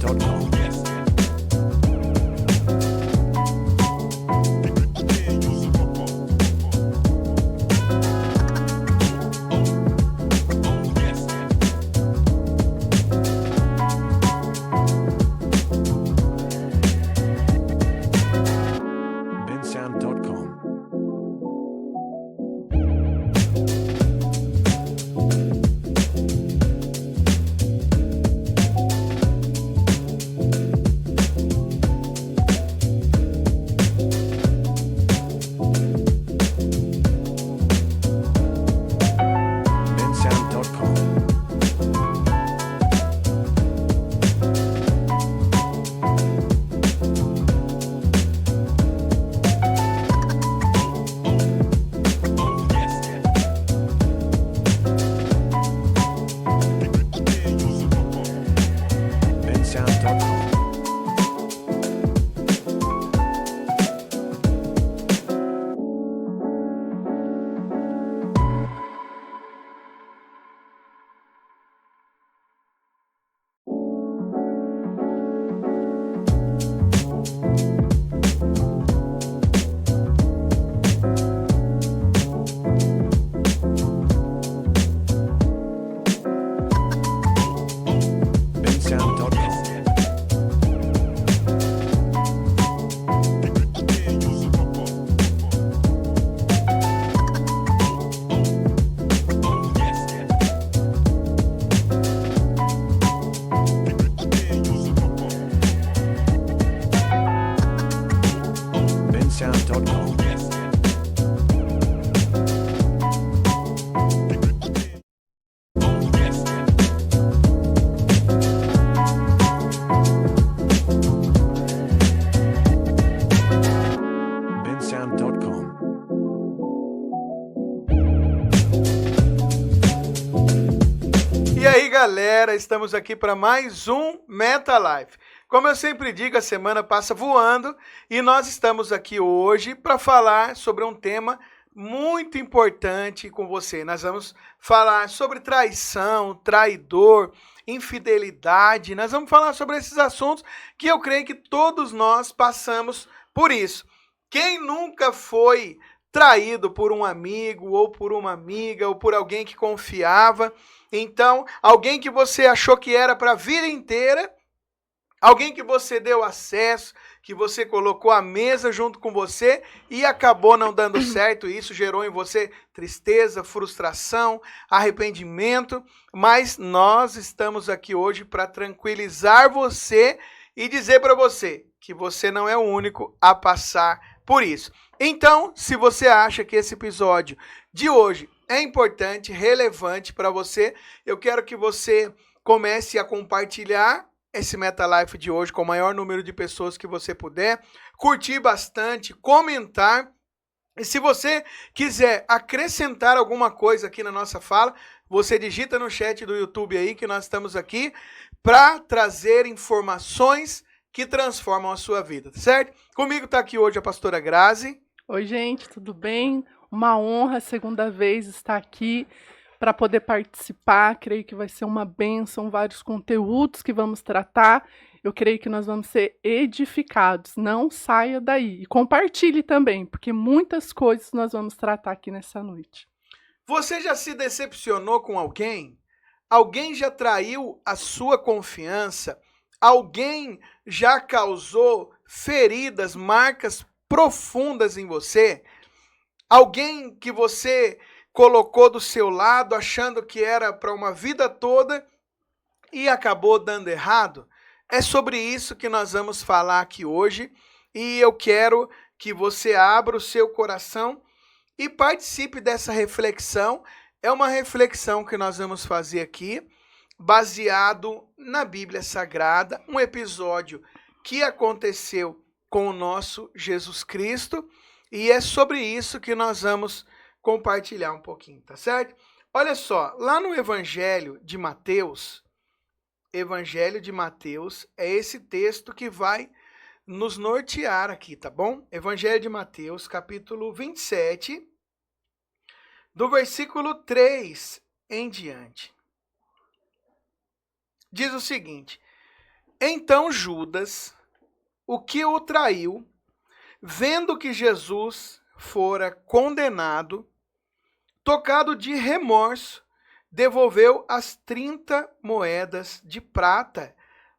bensound.com. bensound.com. bensound.com. bensound.com. bensound.com. bensound.com. bensound.com. E aí, galera, estamos aqui para mais um Meta Life. Como eu sempre digo, a semana passa voando e nós estamos aqui hoje para falar sobre um tema muito importante com você. Nós vamos falar sobre traição, traidor, infidelidade. Nós vamos falar sobre esses assuntos que eu creio que todos nós passamos por isso. Quem nunca foi traído por um amigo ou por uma amiga ou por alguém que confiava? Então, alguém que você achou que era para a vida inteira, alguém que você deu acesso, que você colocou à mesa junto com você e acabou não dando certo. Isso gerou em você tristeza, frustração, arrependimento. Mas nós estamos aqui hoje para tranquilizar você e dizer para você que você não é o único a passar por isso. Então, se você acha que esse episódio de hoje é importante, relevante para você, eu quero que você comece a compartilhar esse Meta Life de hoje com o maior número de pessoas que você puder, curtir bastante, comentar. E se você quiser acrescentar alguma coisa aqui na nossa fala, você digita no chat do YouTube aí que nós estamos aqui para trazer informações que transformam a sua vida, certo? Comigo está aqui hoje a pastora Grazi. Oi, gente, tudo bem? Uma honra, segunda vez, estar aqui para poder participar. Creio que vai ser uma bênção, vários conteúdos que vamos tratar. Eu creio que nós vamos ser edificados. Não saia daí. E compartilhe também, porque muitas coisas nós vamos tratar aqui nessa noite. Você já se decepcionou com alguém? Alguém já traiu a sua confiança? Alguém já causou feridas, marcas profundas em você? Alguém que você colocou do seu lado achando que era para uma vida toda e acabou dando errado? É sobre isso que nós vamos falar aqui hoje e eu quero que você abra o seu coração e participe dessa reflexão. É uma reflexão que nós vamos fazer aqui, baseado na Bíblia Sagrada, um episódio que aconteceu com o nosso Jesus Cristo, e é sobre isso que nós vamos compartilhar um pouquinho, tá certo? Olha só, lá no Evangelho de Mateus é esse texto que vai nos nortear aqui, tá bom? Evangelho de Mateus, capítulo 27, do versículo 3 em diante. Diz o seguinte: Então Judas, o que o traiu, vendo que Jesus fora condenado, tocado de remorso, devolveu as 30 moedas de prata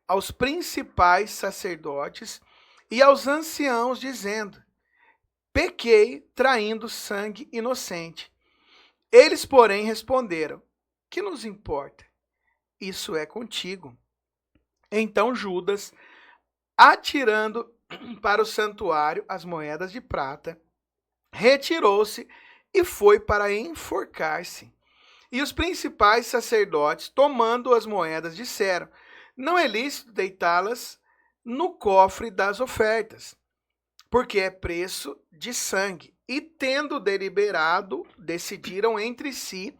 aos principais sacerdotes e aos anciãos, dizendo: pequei traindo sangue inocente. Eles, porém, responderam: que nos importa? Isso é contigo. Então Judas, atirando para o santuário as moedas de prata, retirou-se e foi para enforcar-se. E os principais sacerdotes, tomando as moedas, disseram: não é lícito deitá-las no cofre das ofertas, porque é preço de sangue. E tendo deliberado, decidiram entre si,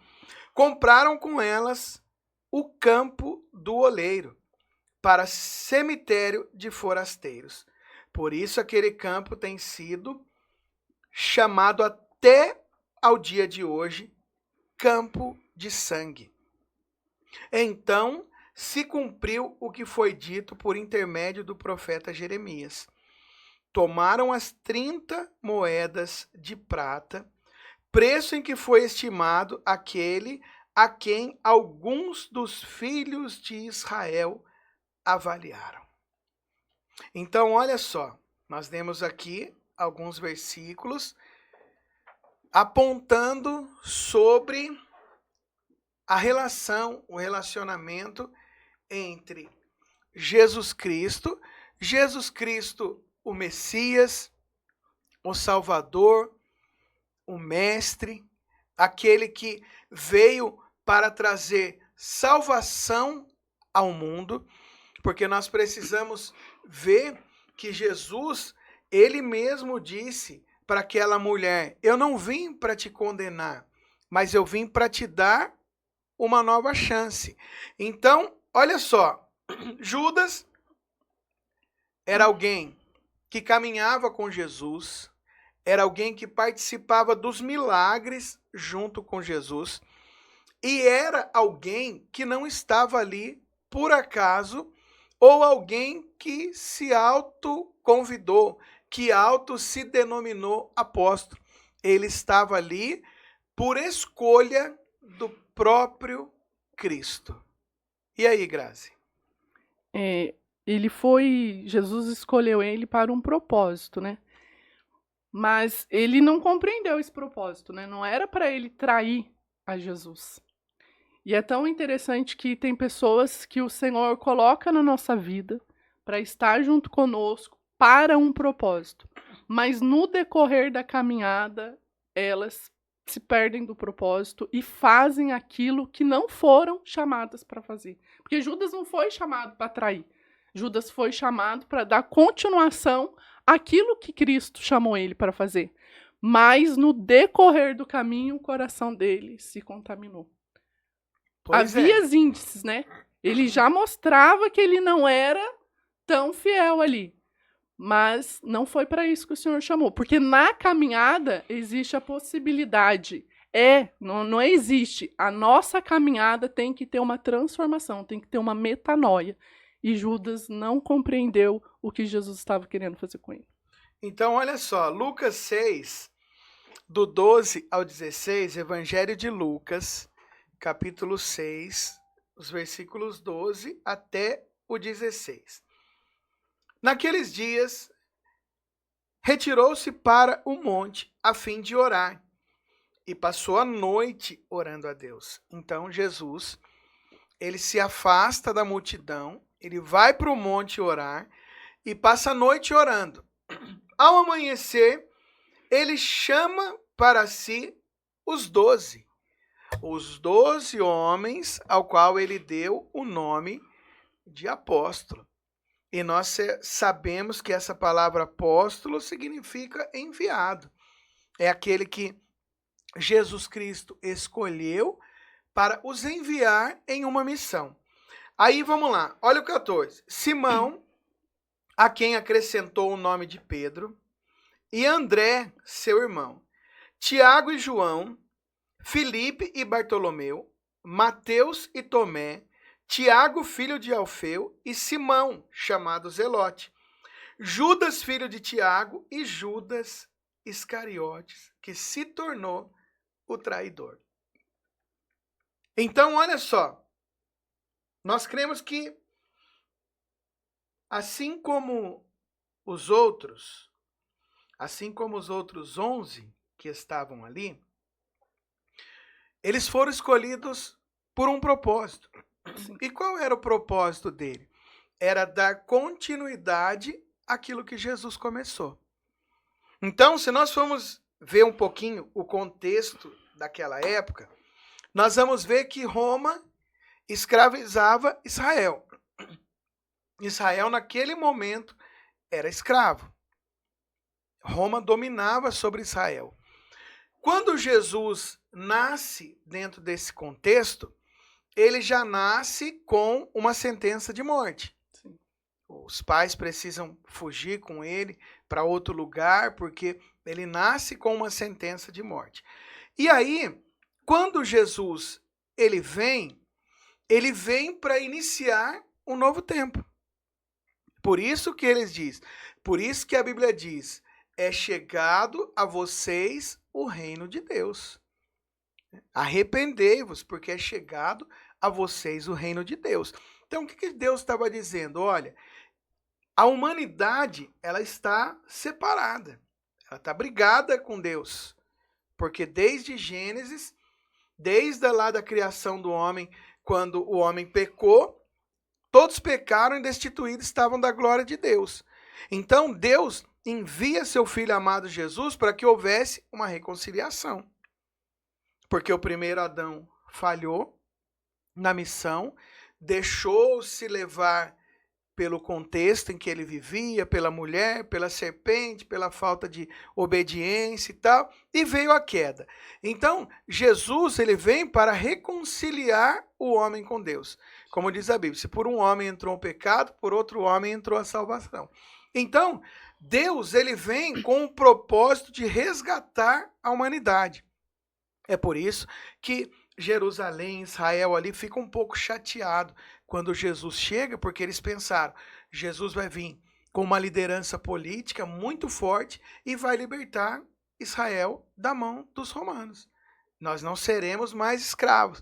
compraram com elas o campo do oleiro, para cemitério de forasteiros. Por isso aquele campo tem sido chamado até ao dia de hoje Campo de Sangue. Então se cumpriu o que foi dito por intermédio do profeta Jeremias. Tomaram as 30 moedas de prata, preço em que foi estimado aquele a quem alguns dos filhos de Israel avaliaram. Então, olha só, nós temos aqui alguns versículos apontando sobre a relação, o relacionamento entre Jesus Cristo, o Messias, o Salvador, o Mestre, aquele que veio para trazer salvação ao mundo, porque nós precisamos ver que Jesus, ele mesmo disse para aquela mulher: eu não vim para te condenar, mas eu vim para te dar uma nova chance. Então, olha só, Judas era alguém que caminhava com Jesus, era alguém que participava dos milagres junto com Jesus, e era alguém que não estava ali por acaso, ou alguém que se autoconvidou, que auto se denominou apóstolo. Ele estava ali por escolha do próprio Cristo. E aí, Grazi? Jesus escolheu ele para um propósito, né? Mas ele não compreendeu esse propósito, né? Não era para ele trair a Jesus. E é tão interessante que tem pessoas que o Senhor coloca na nossa vida para estar junto conosco para um propósito. Mas no decorrer da caminhada, elas se perdem do propósito e fazem aquilo que não foram chamadas para fazer. Porque Judas não foi chamado para trair. Judas foi chamado para dar continuação àquilo que Cristo chamou ele para fazer. Mas no decorrer do caminho, o coração dele se contaminou. Havia índices, né? Ele já mostrava que ele não era tão fiel ali. Mas não foi para isso que o Senhor chamou. Porque na caminhada existe a possibilidade. Não existe. A nossa caminhada tem que ter uma transformação, tem que ter uma metanoia. E Judas não compreendeu o que Jesus estava querendo fazer com ele. Então, olha só, Lucas 6, do 12 ao 16, Evangelho de Lucas, capítulo 6, os versículos 12 até o 16. Naqueles dias, retirou-se para o monte a fim de orar, e passou a noite orando a Deus. Então Jesus, ele se afasta da multidão, ele vai para o monte orar e passa a noite orando. Ao amanhecer, ele chama para si os 12 homens ao qual ele deu o nome de apóstolo. E nós sabemos que essa palavra apóstolo significa enviado. É aquele que Jesus Cristo escolheu para os enviar em uma missão. Aí vamos lá, olha o 14. Simão, a quem acrescentou o nome de Pedro, e André, seu irmão, Tiago e João, Filipe e Bartolomeu, Mateus e Tomé, Tiago, filho de Alfeu, e Simão, chamado Zelote, Judas, filho de Tiago, e Judas Iscariotes, que se tornou o traidor. Então, olha só, nós cremos que, assim como os outros 11 que estavam ali, eles foram escolhidos por um propósito. E qual era o propósito dele? Era dar continuidade àquilo que Jesus começou. Então, se nós formos ver um pouquinho o contexto daquela época, nós vamos ver que Roma escravizava Israel. Israel, naquele momento, era escravo. Roma dominava sobre Israel. Quando Jesus nasce dentro desse contexto, ele já nasce com uma sentença de morte. Sim. Os pais precisam fugir com ele para outro lugar, porque ele nasce com uma sentença de morte. E aí, quando Jesus ele vem para iniciar um novo tempo. Por isso que eles diz, por isso que a Bíblia diz, é chegado a vocês o reino de Deus. Arrependei-vos, porque é chegado a vocês o reino de Deus. Então, o que Deus estava dizendo? Olha, a humanidade, ela está separada. Ela está brigada com Deus. Porque desde Gênesis, desde lá da criação do homem, quando o homem pecou, todos pecaram e destituídos estavam da glória de Deus. Então, Deus envia seu Filho amado Jesus para que houvesse uma reconciliação. Porque o primeiro Adão falhou na missão, deixou-se levar pelo contexto em que ele vivia, pela mulher, pela serpente, pela falta de obediência e tal, e veio a queda. Então, Jesus ele vem para reconciliar o homem com Deus. Como diz a Bíblia, se por um homem entrou o pecado, por outro homem entrou a salvação. Então, Deus ele vem com o propósito de resgatar a humanidade. É por isso que Jerusalém, Israel ali fica um pouco chateado quando Jesus chega, porque eles pensaram, Jesus vai vir com uma liderança política muito forte e vai libertar Israel da mão dos romanos. Nós não seremos mais escravos.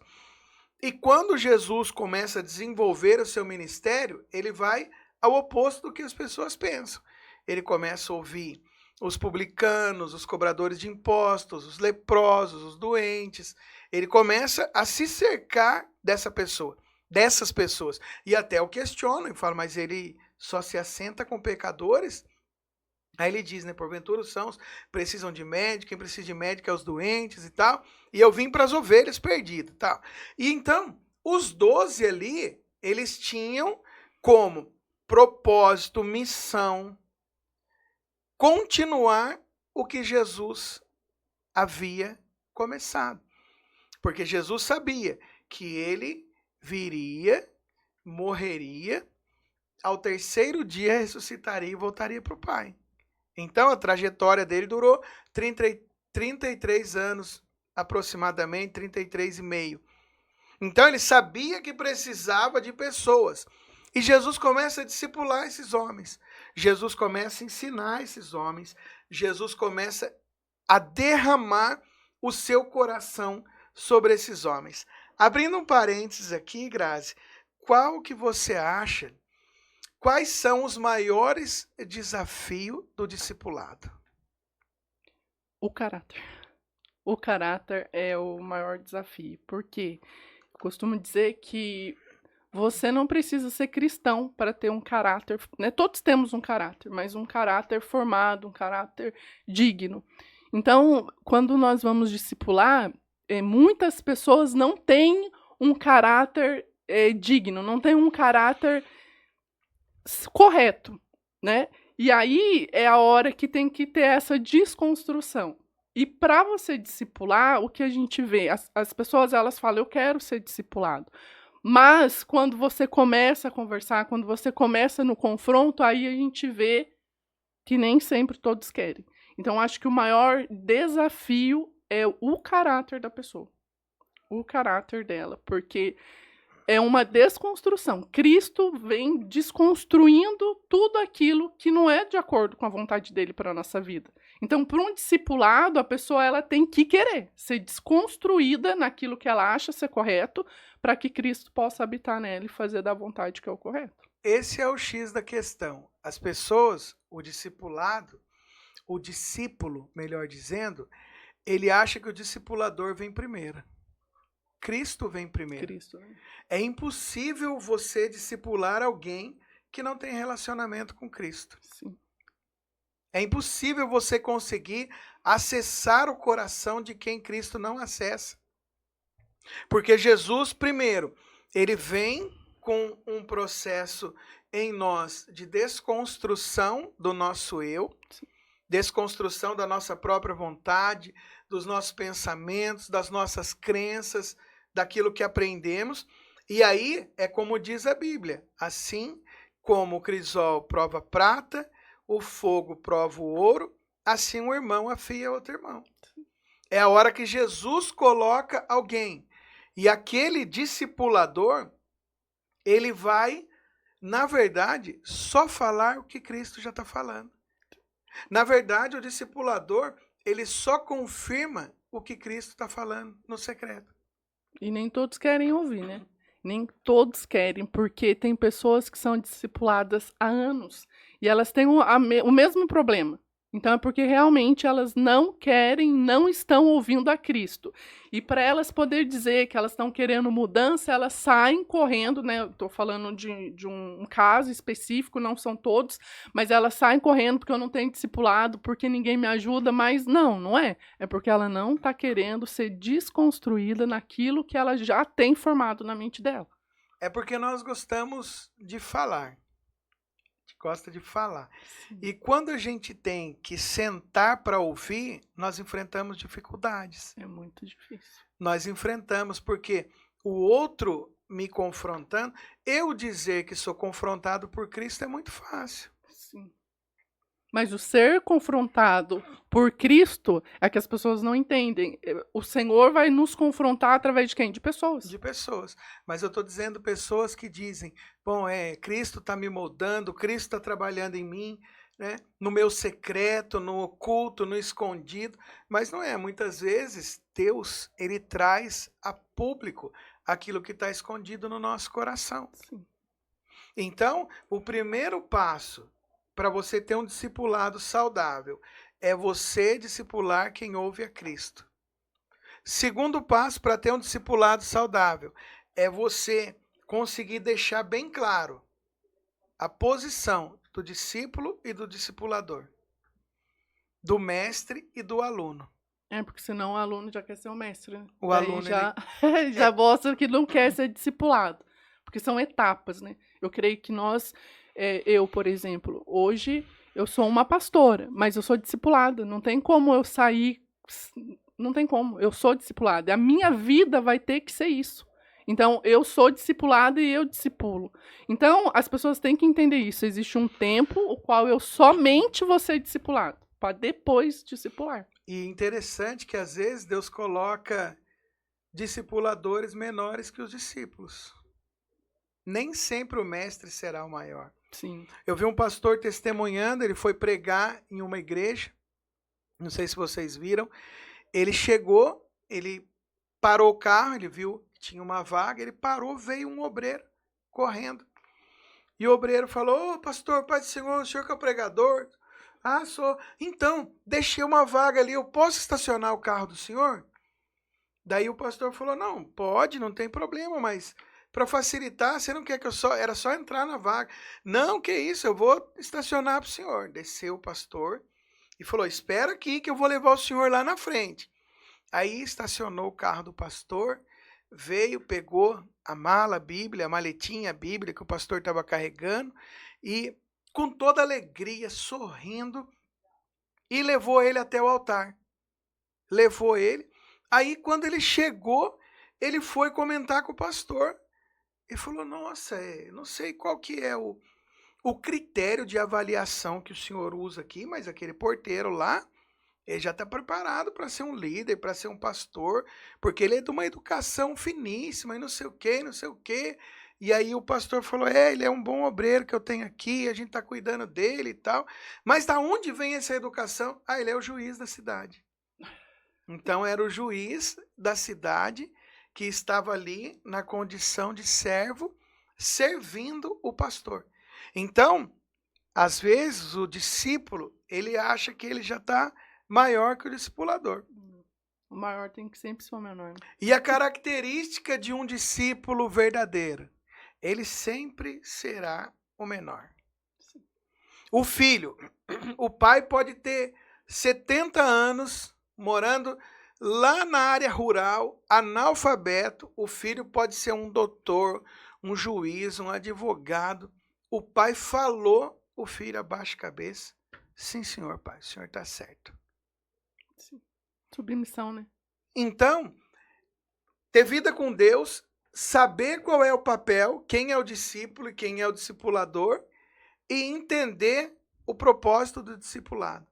E quando Jesus começa a desenvolver o seu ministério, ele vai ao oposto do que as pessoas pensam. Ele começa a ouvir os publicanos, os cobradores de impostos, os leprosos, os doentes. Ele começa a se cercar dessas pessoas. E até o questionam e falam, mas ele só se assenta com pecadores? Aí ele diz, né, porventura os sãos precisam de médico, quem precisa de médico é os doentes e tal. E eu vim para as ovelhas perdidas, tal. E então, os 12 ali, eles tinham como propósito, missão, continuar o que Jesus havia começado. Porque Jesus sabia que ele viria, morreria, ao terceiro dia ressuscitaria e voltaria para o Pai. Então a trajetória dele durou 33 anos, aproximadamente 33,5. Então ele sabia que precisava de pessoas. E Jesus começa a discipular esses homens. Jesus começa a ensinar esses homens. Jesus começa a derramar o seu coração sobre esses homens. Abrindo um parênteses aqui, Grazi, qual que você acha? Quais são os maiores desafios do discipulado? O caráter. O caráter é o maior desafio. Por quê? Eu costumo dizer que você não precisa ser cristão para ter um caráter, né? Todos temos um caráter, mas um caráter formado, um caráter digno. Então, quando nós vamos discipular, muitas pessoas não têm um caráter digno, não têm um caráter correto, né? E aí é a hora que tem que ter essa desconstrução. E para você discipular, o que a gente vê, as pessoas elas falam, eu quero ser discipulado. Mas quando você começa a conversar, quando você começa no confronto, aí a gente vê que nem sempre todos querem. Então, acho que o maior desafio é o caráter da pessoa. O caráter dela. Porque é uma desconstrução. Cristo vem desconstruindo tudo aquilo que não é de acordo com a vontade dele para a nossa vida. Então, para um discipulado, a pessoa ela tem que querer ser desconstruída naquilo que ela acha ser correto, para que Cristo possa habitar nela e fazer da vontade que é o correto. Esse é o X da questão. As pessoas, o discipulado, o discípulo, melhor dizendo, ele acha que o discipulador vem primeiro. Cristo vem primeiro. Cristo, né? É impossível você discipular alguém que não tem relacionamento com Cristo. Sim. É impossível você conseguir acessar o coração de quem Cristo não acessa. Porque Jesus, primeiro, ele vem com um processo em nós de desconstrução do nosso eu, desconstrução da nossa própria vontade, dos nossos pensamentos, das nossas crenças, daquilo que aprendemos. E aí é como diz a Bíblia, assim como o crisol prova a prata, o fogo prova o ouro, assim um irmão afia outro irmão. É a hora que Jesus coloca alguém. E aquele discipulador, ele vai, na verdade, só falar o que Cristo já está falando. Na verdade, o discipulador, ele só confirma o que Cristo está falando no secreto. E nem todos querem ouvir, né? Nem todos querem, porque tem pessoas que são discipuladas há anos e elas têm o mesmo problema. Então é porque realmente elas não querem, não estão ouvindo a Cristo. E para elas poder dizer que elas estão querendo mudança, elas saem correndo, né? Eu estou falando de um caso específico, não são todos, mas elas saem correndo porque eu não tenho discipulado, porque ninguém me ajuda, mas não é. É porque ela não está querendo ser desconstruída naquilo que ela já tem formado na mente dela. É porque nós gostamos de falar. Gosta de falar. Sim. E quando a gente tem que sentar para ouvir, nós enfrentamos dificuldades. É muito difícil. Nós enfrentamos porque o outro me confrontando, eu dizer que sou confrontado por Cristo é muito fácil. Sim. Mas o ser confrontado por Cristo é que as pessoas não entendem. O Senhor vai nos confrontar através de quem? De pessoas. De pessoas. Mas eu estou dizendo pessoas que dizem, bom, Cristo está me moldando, Cristo está trabalhando em mim, né? No meu secreto, no oculto, no escondido. Mas não é. Muitas vezes, Deus, ele traz a público aquilo que está escondido no nosso coração. Sim. Então, o primeiro passo para você ter um discipulado saudável é você discipular quem ouve a Cristo. Segundo passo para ter um discipulado saudável é você conseguir deixar bem claro a posição do discípulo e do discipulador, do mestre e do aluno. É, porque senão o aluno já quer ser o mestre, né? O aluno, já mostra que não quer ser discipulado. Porque são etapas, né? Eu creio que eu, por exemplo, hoje eu sou uma pastora, mas eu sou discipulada. Não tem como eu sair, não tem como. Eu sou discipulada. A minha vida vai ter que ser isso. Então, eu sou discipulada e eu discipulo. Então, as pessoas têm que entender isso. Existe um tempo o qual eu somente vou ser discipulado, para depois discipular. E interessante que às vezes Deus coloca discipuladores menores que os discípulos. Nem sempre o mestre será o maior. Sim. Eu vi um pastor testemunhando, ele foi pregar em uma igreja, não sei se vocês viram, ele chegou, ele parou o carro, ele viu que tinha uma vaga, ele parou, veio um obreiro correndo. E o obreiro falou, pastor, Pai do Senhor, o senhor que é o pregador? Ah, sou. Então, deixei uma vaga ali, eu posso estacionar o carro do senhor? Daí o pastor falou, não, pode, não tem problema, mas para facilitar, você não quer que era só entrar na vaga. Não, que isso, eu vou estacionar para o senhor. Desceu o pastor e falou, espera aqui que eu vou levar o senhor lá na frente. Aí estacionou o carro do pastor, veio, pegou a mala, a Bíblia, a maletinha, a Bíblia que o pastor estava carregando e com toda alegria, sorrindo, e levou ele até o altar. Levou ele. Aí quando ele chegou, ele foi comentar com o pastor. Ele falou, nossa, não sei qual que é o critério de avaliação que o senhor usa aqui, mas aquele porteiro lá, Ele já está preparado para ser um líder, para ser um pastor, porque ele é de uma educação finíssima e não sei o quê, não sei o quê. E aí o pastor falou, ele é um bom obreiro que eu tenho aqui, a gente está cuidando dele e tal. Mas da onde vem essa educação? Ah, ele é o juiz da cidade. Então era o juiz da cidade que estava ali na condição de servo, servindo o pastor. Então, às vezes, o discípulo, ele acha que ele já está maior que o discipulador. O maior tem que sempre ser o menor. E a característica de um discípulo verdadeiro, ele sempre será o menor. O filho, o pai pode ter 70 anos morando lá na área rural, analfabeto, o filho pode ser um doutor, um juiz, um advogado. O pai falou, o filho abaixa a cabeça. Sim, senhor pai, o senhor está certo. Sim. Submissão, né? Então, ter vida com Deus, saber qual é o papel, quem é o discípulo e quem é o discipulador, e entender o propósito do discipulado.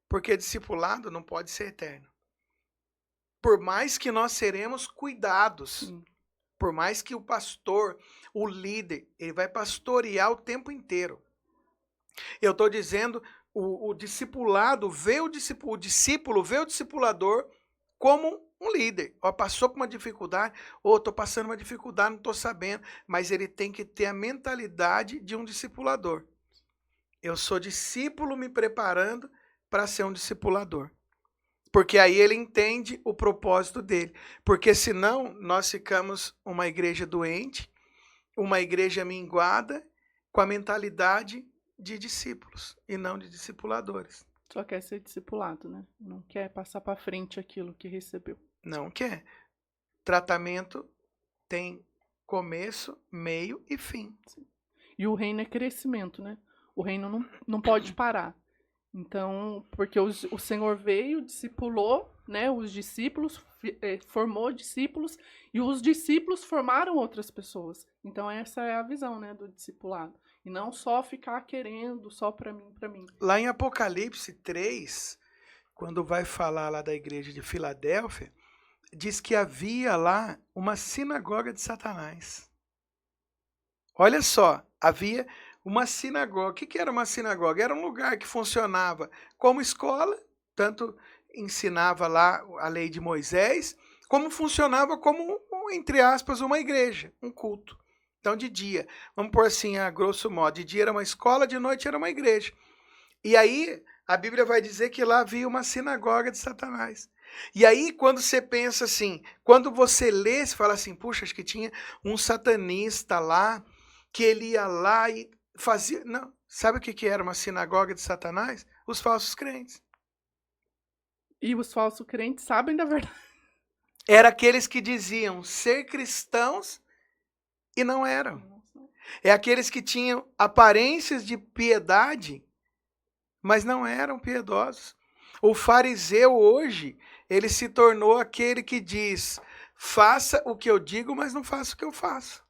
Porque discipulado não pode ser eterno. Por mais que nós seremos cuidados, Sim. por mais que o pastor, o líder, ele vai pastorear o tempo inteiro. Eu estou dizendo, o discipulado vê o discípulo vê o discipulador como um líder. Ó, passou por uma dificuldade, estou passando uma dificuldade, não estou sabendo, mas ele tem que ter a mentalidade de um discipulador. Eu sou discípulo me preparando para ser um discipulador. Porque aí ele entende o propósito dele. Porque senão nós ficamos uma igreja doente, uma igreja minguada, com a mentalidade de discípulos e não de discipuladores. Só quer ser discipulado, né? Não quer passar para frente aquilo que recebeu. Não quer. Tratamento tem começo, meio e fim. E o reino é crescimento, né? O reino não pode parar. Então, porque o Senhor veio, discipulou, né, os discípulos, formou discípulos, e os discípulos formaram outras pessoas. Então, essa é a visão, né, do discipulado. E não só ficar querendo, só para mim, para mim. Lá em Apocalipse 3, quando vai falar lá da igreja de Filadélfia, diz que havia lá uma sinagoga de Satanás. Olha só, havia uma sinagoga. O que era uma sinagoga? Era um lugar que funcionava como escola, tanto ensinava lá a lei de Moisés, como funcionava como, entre aspas, uma igreja, um culto. Então, de dia, vamos pôr assim, a grosso modo, de dia era uma escola, de noite era uma igreja. E aí, a Bíblia vai dizer que lá havia uma sinagoga de Satanás. E aí, quando você pensa assim, quando você lê, você fala assim, puxa, acho que tinha um satanista lá, que ele ia lá e fazia... Não, sabe o que era uma sinagoga de Satanás? Os falsos crentes. E os falsos crentes sabem da verdade. Era aqueles que diziam ser cristãos e não eram. É aqueles que tinham aparências de piedade, mas não eram piedosos. O fariseu hoje, ele se tornou aquele que diz, faça o que eu digo, mas não faça o que eu faço.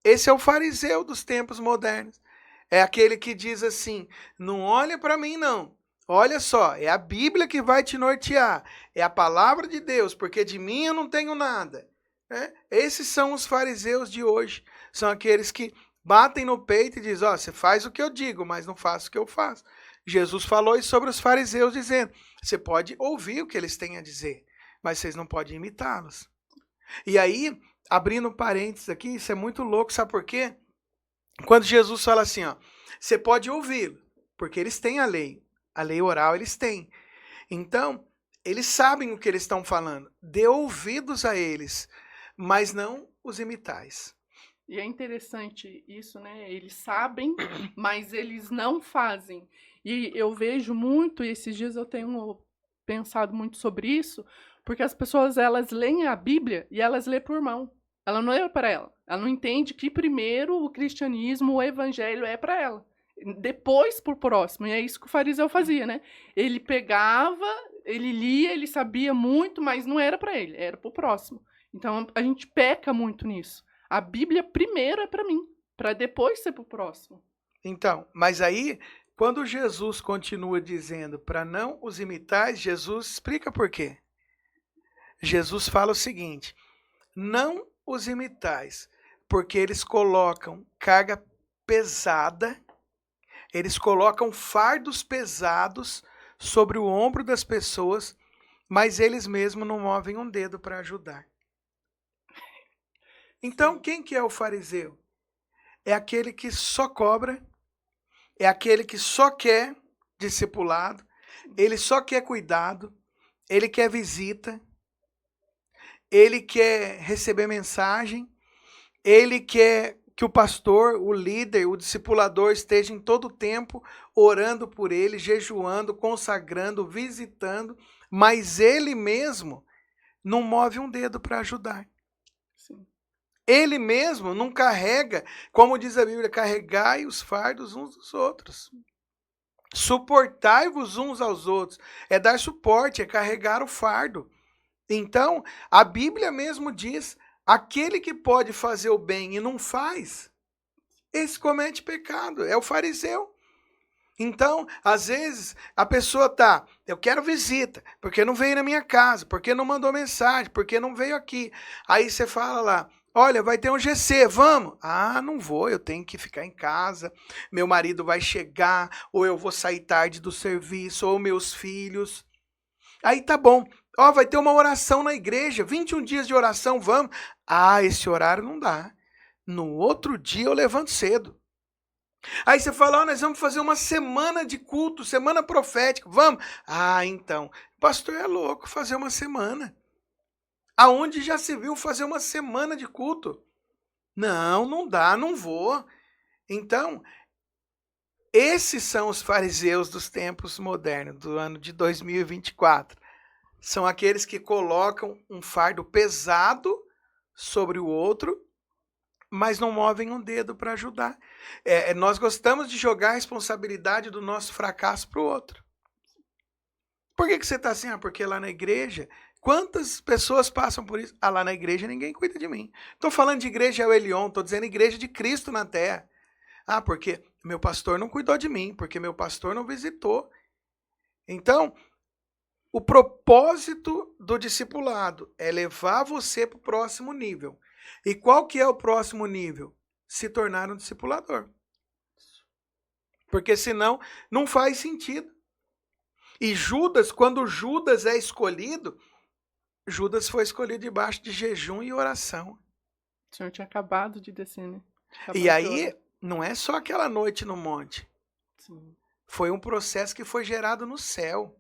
Esse é o fariseu dos tempos modernos. É aquele que diz assim, não olha para mim não. Olha só, é a Bíblia que vai te nortear. É a palavra de Deus, porque de mim eu não tenho nada. Esses são os fariseus de hoje. São aqueles que batem no peito e dizem, você faz o que eu digo, mas não faça o que eu faço. Jesus falou isso sobre os fariseus, dizendo, você pode ouvir o que eles têm a dizer, mas vocês não podem imitá-los. E aí, abrindo parênteses aqui, isso é muito louco, sabe por quê? Quando Jesus fala assim, você pode ouvi-lo, porque eles têm a lei oral eles têm. Então, eles sabem o que eles estão falando. Dê ouvidos a eles, mas não os imitais. E é interessante isso, né? Eles sabem, mas eles não fazem. E eu vejo muito, e esses dias eu tenho pensado muito sobre isso, porque as pessoas, elas leem a Bíblia e elas lêem por mão. Ela não é para ela. Ela não entende que primeiro o cristianismo, o evangelho é para ela. Depois pro próximo. E é isso que o fariseu fazia, né? Ele pegava, ele lia, ele sabia muito, mas não era para ele, era pro próximo. Então a gente peca muito nisso. A Bíblia primeiro é para mim, para depois ser pro próximo. Então, mas aí, Quando Jesus continua dizendo para não os imitais, Jesus explica por quê. Jesus fala o seguinte: não os imitais, porque eles colocam carga pesada, eles colocam fardos pesados sobre o ombro das pessoas, mas eles mesmos não movem um dedo para ajudar. Então, quem que é o fariseu? É aquele que só cobra, é aquele que só quer discipulado, ele só quer cuidado, ele quer visita, ele quer receber mensagem, ele quer que o pastor, o líder, o discipulador esteja em todo o tempo orando por ele, jejuando, consagrando, visitando, mas ele mesmo não move um dedo para ajudar. Sim. Ele mesmo não carrega, como diz a Bíblia, carregai os fardos uns dos outros. Suportai-vos uns aos outros. É dar suporte, é carregar o fardo. Então, a Bíblia mesmo diz, aquele que pode fazer o bem e não faz, esse comete pecado, é o fariseu. Então, às vezes, a pessoa eu quero visita, porque não veio na minha casa, porque não mandou mensagem, porque não veio aqui. Aí você fala lá, olha, vai ter um GC, vamos? Ah, não vou, eu tenho que ficar em casa, meu marido vai chegar, ou eu vou sair tarde do serviço, ou meus filhos. Aí tá bom, vai ter uma oração na igreja, 21 dias de oração, vamos? Ah, esse horário não dá. No outro dia eu levanto cedo. Aí você fala, nós vamos fazer uma semana de culto, semana profética, vamos? Ah, então, pastor é louco fazer uma semana. Aonde já se viu fazer uma semana de culto? Não, não dá, não vou. Então, esses são os fariseus dos tempos modernos, do ano de 2024. São aqueles que colocam um fardo pesado sobre o outro, mas não movem um dedo para ajudar. Nós gostamos de jogar a responsabilidade do nosso fracasso para o outro. Por que você está assim? Porque lá na igreja, quantas pessoas passam por isso? Lá na igreja ninguém cuida de mim. Estou falando de igreja El Elyon, estou dizendo igreja de Cristo na terra. Porque meu pastor não cuidou de mim, porque meu pastor não visitou. Então, o propósito do discipulado é levar você para o próximo nível. E qual que é o próximo nível? Se tornar um discipulador. Porque senão não faz sentido. E Judas, quando Judas é escolhido, Judas foi escolhido debaixo de jejum e oração. O senhor tinha acabado de descer, né? E aí, não é só aquela noite no monte. Sim. Foi um processo que foi gerado no céu.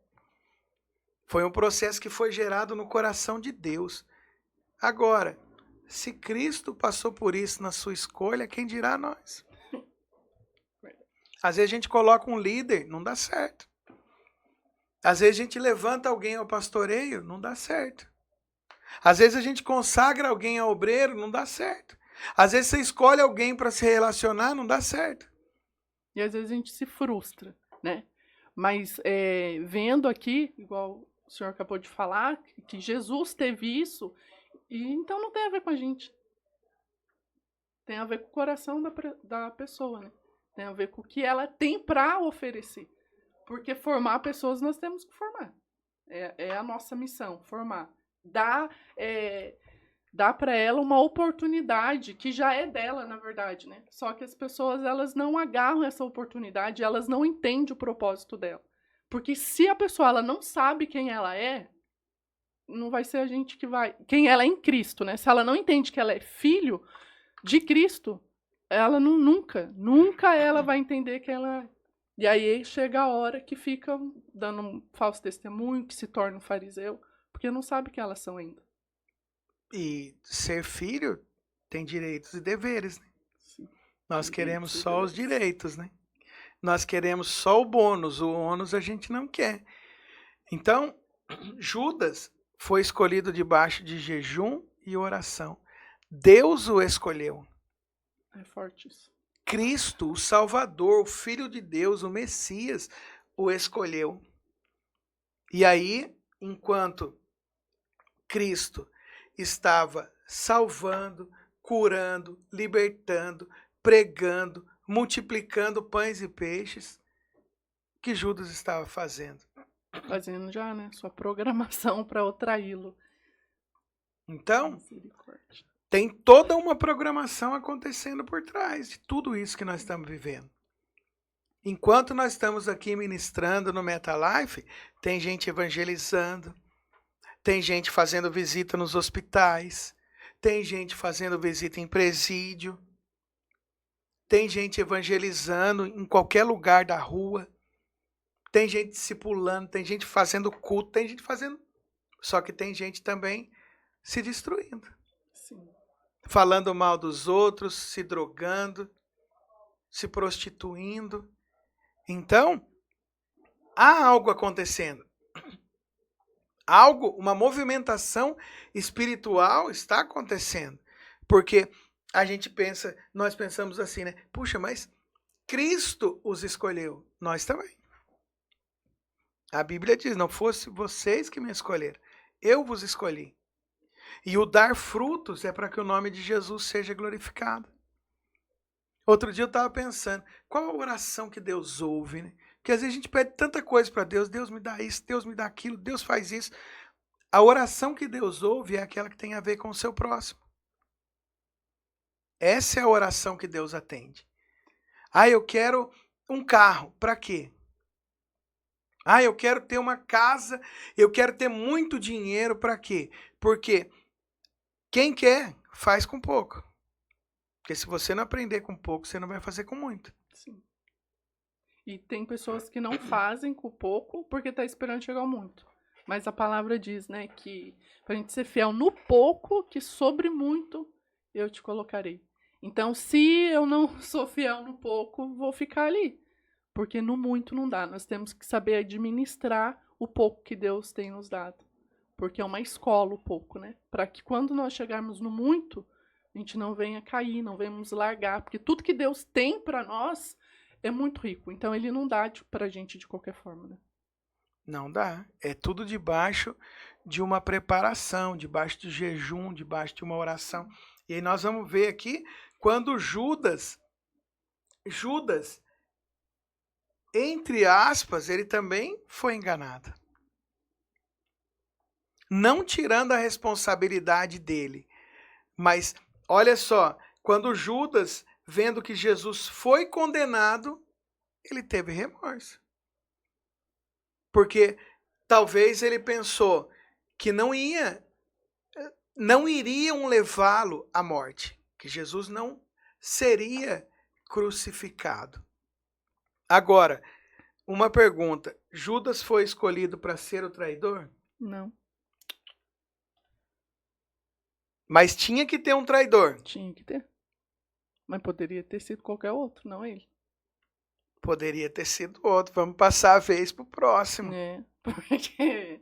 Foi um processo que foi gerado no coração de Deus. Agora, se Cristo passou por isso na sua escolha, quem dirá nós? Às vezes a gente coloca um líder, não dá certo. Às vezes a gente levanta alguém ao pastoreio, não dá certo. Às vezes a gente consagra alguém ao obreiro, não dá certo. Às vezes você escolhe alguém para se relacionar, não dá certo. E às vezes a gente se frustra, né? Mas vendo aqui, igual o senhor acabou de falar, que Jesus teve isso, e então não tem a ver com a gente. Tem a ver com o coração da pessoa, né? Tem a ver com o que ela tem para oferecer. Porque formar pessoas nós temos que formar. É a nossa missão, formar. Dar para ela uma oportunidade que já é dela, na verdade, né? Só que as pessoas elas não agarram essa oportunidade, elas não entendem o propósito dela. Porque se a pessoa ela não sabe quem ela é, não vai ser a gente que vai... Quem ela é em Cristo, né? Se ela não entende que ela é filho de Cristo, ela nunca ela vai entender que ela é. E aí chega a hora que fica dando um falso testemunho, que se torna um fariseu, porque não sabe quem elas são ainda. E ser filho tem direitos e deveres, né? Sim. Nós queremos só os direitos, né? Nós queremos só o bônus, o ônus a gente não quer. Então, Judas foi escolhido debaixo de jejum e oração. Deus o escolheu. É forte isso. Cristo, o Salvador, o Filho de Deus, o Messias, o escolheu. E aí, enquanto Cristo estava salvando, curando, libertando, pregando, multiplicando pães e peixes, que Judas estava fazendo? Fazendo já, né? Sua programação para o traí-lo. Então, Misericórdia. tem toda uma programação acontecendo por trás de tudo isso que nós estamos vivendo. Enquanto nós estamos aqui ministrando no MetaLife, tem gente evangelizando, tem gente fazendo visita nos hospitais, tem gente fazendo visita em presídio, tem gente evangelizando em qualquer lugar da rua, tem gente discipulando, tem gente fazendo culto, tem gente fazendo... Só que tem gente também se destruindo, Sim. falando mal dos outros, se drogando, se prostituindo. Então, há algo acontecendo. Uma movimentação espiritual está acontecendo. Porque a gente pensa, nós pensamos assim, né? Puxa, mas Cristo os escolheu. Nós também. A Bíblia diz, não fosse vocês que me escolheram, eu vos escolhi. E o dar frutos é para que o nome de Jesus seja glorificado. Outro dia eu estava pensando, qual a oração que Deus ouve, né? Porque às vezes a gente pede tanta coisa para Deus, Deus me dá isso, Deus me dá aquilo, Deus faz isso. A oração que Deus ouve é aquela que tem a ver com o seu próximo. Essa é a oração que Deus atende. Ah, eu quero um carro, para quê? Ah, eu quero ter uma casa, eu quero ter muito dinheiro, para quê? Porque quem quer, faz com pouco. Porque se você não aprender com pouco, você não vai fazer com muito. Sim. E tem pessoas que não fazem com pouco porque tá esperando chegar ao muito. Mas a palavra diz, né, que pra gente ser fiel no pouco, que sobre muito eu te colocarei. Então, se eu não sou fiel no pouco, vou ficar ali. Porque no muito não dá. Nós temos que saber administrar o pouco que Deus tem nos dado. Porque é uma escola o pouco, né? Para que quando nós chegarmos no muito, a gente não venha cair, não venhamos largar. Porque tudo que Deus tem para nós é muito rico. Então, ele não dá pra gente de qualquer forma, né? Não dá. É tudo debaixo de uma preparação, debaixo de jejum, debaixo de uma oração. E aí nós vamos ver aqui, quando Judas, entre aspas, ele também foi enganado. Não tirando a responsabilidade dele. Mas, olha só, quando Judas, vendo que Jesus foi condenado, ele teve remorso. Porque talvez ele pensou que não iriam levá-lo à morte, que Jesus não seria crucificado. Agora, uma pergunta, Judas foi escolhido para ser o traidor? Não. Mas tinha que ter um traidor. Tinha que ter. Mas poderia ter sido qualquer outro, não ele. Poderia ter sido outro. Vamos passar a vez pro próximo. É, porque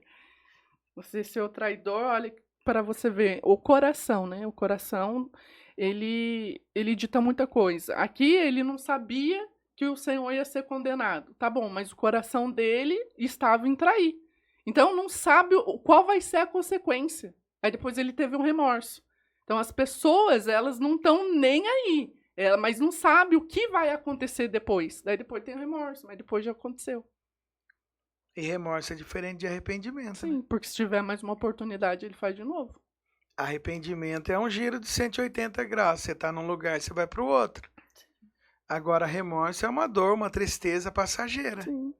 você ser o traidor, olha, para você ver, o coração, né? O coração, ele dita muita coisa. Aqui ele não sabia que o Senhor ia ser condenado. Tá bom, mas o coração dele estava em trair. Então não sabe qual vai ser a consequência. Aí depois ele teve um remorso. Então as pessoas, elas não estão nem aí. Mas não sabe o que vai acontecer depois. Daí depois tem o remorso, mas depois já aconteceu. E remorso é diferente de arrependimento. Sim, né? porque se tiver mais uma oportunidade, ele faz de novo. Arrependimento é um giro de 180 graus. Você está num lugar, você vai para o outro. Agora, remorso é uma dor, uma tristeza passageira. Sim.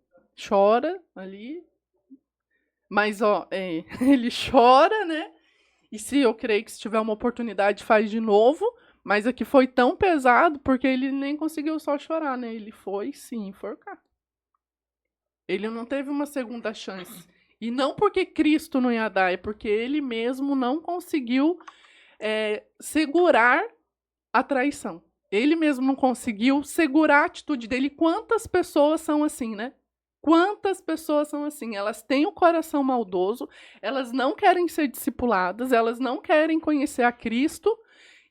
Chora ali. Mas, ó, ele chora, né? E se eu creio que se tiver uma oportunidade, faz de novo. Mas aqui foi tão pesado porque ele nem conseguiu só chorar, né? Ele foi, sim, enforcar. Ele não teve uma segunda chance. E não porque Cristo não ia dar, é porque ele mesmo não conseguiu segurar a traição. Ele mesmo não conseguiu segurar a atitude dele. Quantas pessoas são assim, né? Quantas pessoas são assim? Elas têm o coração maldoso, elas não querem ser discipuladas, elas não querem conhecer a Cristo,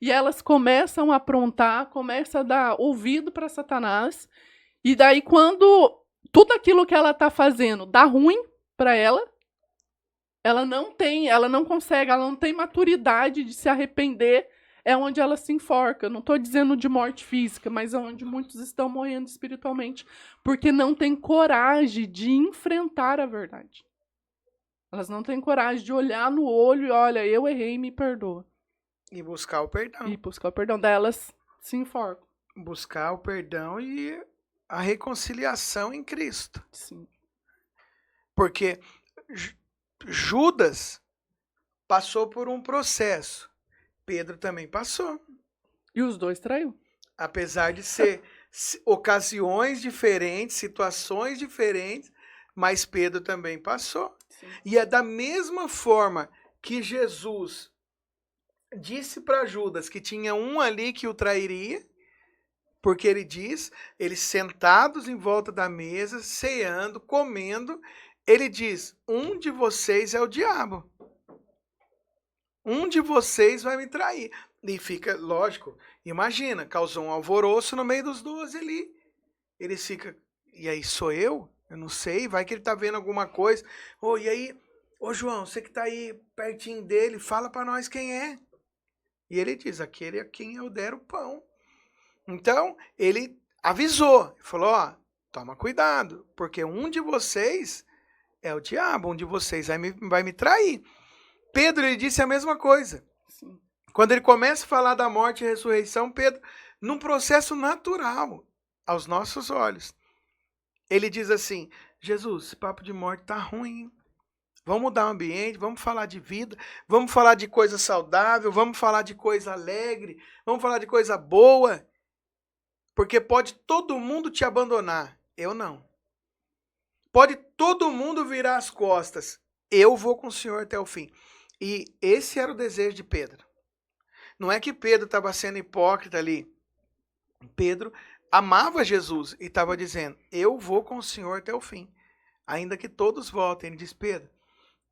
e elas começam a aprontar, começam a dar ouvido para Satanás, e daí quando tudo aquilo que ela está fazendo dá ruim para ela, ela não consegue, ela não tem maturidade de se arrepender, é onde ela se enforca. Não estou dizendo de morte física, mas é onde muitos estão morrendo espiritualmente, porque não têm coragem de enfrentar a verdade. Elas não têm coragem de olhar no olho e, olha, eu errei, me perdoa. E buscar o perdão. E buscar o perdão delas, se enforcam. Buscar o perdão e a reconciliação em Cristo. Sim. Porque Judas passou por um processo. Pedro também passou. E os dois traiu. Apesar de ser ocasiões diferentes, situações diferentes, mas Pedro também passou. Sim. E é da mesma forma que Jesus disse para Judas que tinha um ali que o trairia, porque ele diz, eles sentados em volta da mesa, ceando, comendo, ele diz, um de vocês é o diabo. Um de vocês vai me trair. E fica, lógico, imagina, causou um alvoroço no meio dos 12 ali. Ele fica, e aí sou eu? Eu não sei, vai que ele tá vendo alguma coisa. E aí, João, você que tá aí pertinho dele, fala para nós quem é. E ele diz, aquele a quem eu der o pão. Então, ele avisou, falou, toma cuidado, porque um de vocês é o diabo, um de vocês vai me trair. Pedro, ele disse a mesma coisa. Sim. Quando ele começa a falar da morte e ressurreição, Pedro, num processo natural, aos nossos olhos, ele diz assim, Jesus, esse papo de morte tá ruim, hein? Vamos mudar o ambiente, vamos falar de vida, vamos falar de coisa saudável, vamos falar de coisa alegre, vamos falar de coisa boa, porque pode todo mundo te abandonar, eu não. Pode todo mundo virar as costas, eu vou com o Senhor até o fim. E esse era o desejo de Pedro. Não é que Pedro estava sendo hipócrita ali. Pedro amava Jesus e estava dizendo, eu vou com o Senhor até o fim. Ainda que todos voltem. Ele diz, Pedro,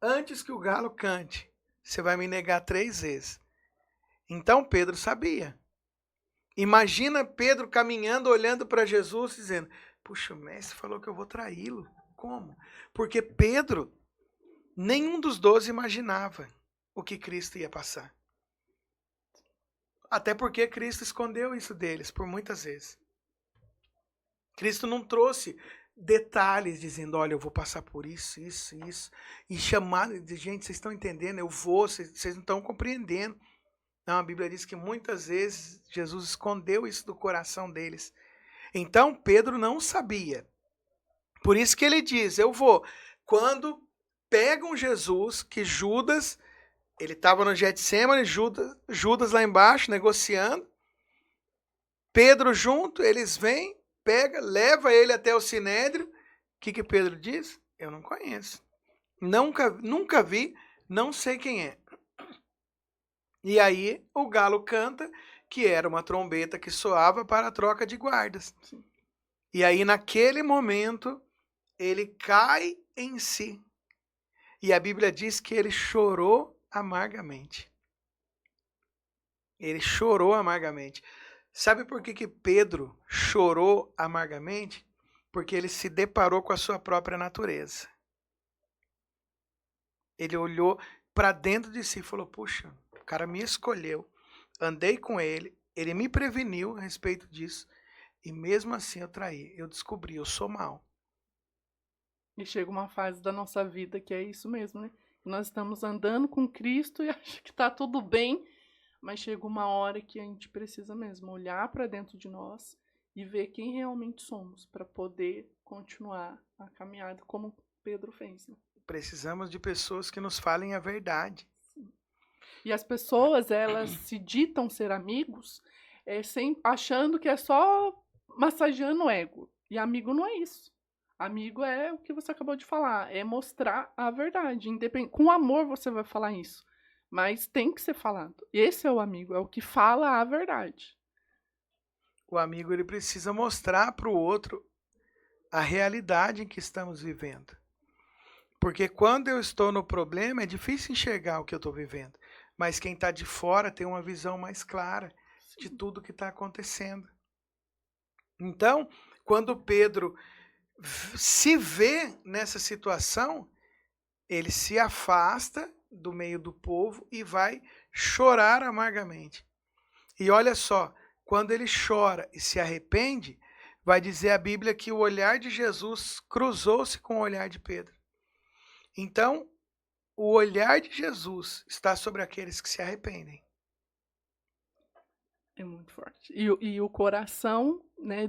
antes que o galo cante, você vai me negar 3 vezes. Então Pedro sabia. Imagina Pedro caminhando, olhando para Jesus, dizendo, puxa, o mestre falou que eu vou traí-lo. Como? Porque Pedro, nenhum dos 12 imaginava o que Cristo ia passar. Até porque Cristo escondeu isso deles por muitas vezes. Cristo não trouxe detalhes dizendo, olha, eu vou passar por isso, isso, isso. E chamar de gente, vocês estão entendendo? Eu vou, vocês não estão compreendendo. Não, a Bíblia diz que muitas vezes Jesus escondeu isso do coração deles. Então Pedro não sabia. Por isso que ele diz, eu vou. Quando pegam Jesus, que Judas, ele estava no Getsemane, Judas lá embaixo, negociando. Pedro junto, eles vêm, pega, leva ele até o Sinédrio. O que Pedro diz? Eu não conheço. Nunca vi, não sei quem é. E aí o galo canta, que era uma trombeta que soava para a troca de guardas. E aí naquele momento ele cai em si. E a Bíblia diz que ele chorou amargamente. Ele chorou amargamente. Sabe por que Pedro chorou amargamente? Porque ele se deparou com a sua própria natureza. Ele olhou para dentro de si e falou, puxa, o cara me escolheu, andei com ele, ele me preveniu a respeito disso, e mesmo assim eu traí, eu descobri, eu sou mau. E chega uma fase da nossa vida que é isso mesmo, né? Nós estamos andando com Cristo e acha que tá tudo bem, mas chega uma hora que a gente precisa mesmo olhar para dentro de nós e ver quem realmente somos para poder continuar a caminhada como Pedro fez, né? Precisamos de pessoas que nos falem a verdade. E as pessoas, elas se ditam ser amigos, achando que é só massageando o ego. E amigo não é isso. Amigo é o que você acabou de falar, é mostrar a verdade. Com amor você vai falar isso, mas tem que ser falado. Esse é o amigo, é o que fala a verdade. O amigo, ele precisa mostrar para o outro a realidade em que estamos vivendo. Porque quando eu estou no problema, é difícil enxergar o que eu estou vivendo. Mas quem está de fora tem uma visão mais clara de tudo que está acontecendo. Então, quando Pedro se vê nessa situação, ele se afasta do meio do povo e vai chorar amargamente. E olha só, quando ele chora e se arrepende, vai dizer a Bíblia que o olhar de Jesus cruzou-se com o olhar de Pedro. Então, o olhar de Jesus está sobre aqueles que se arrependem. É muito forte. E o coração, né,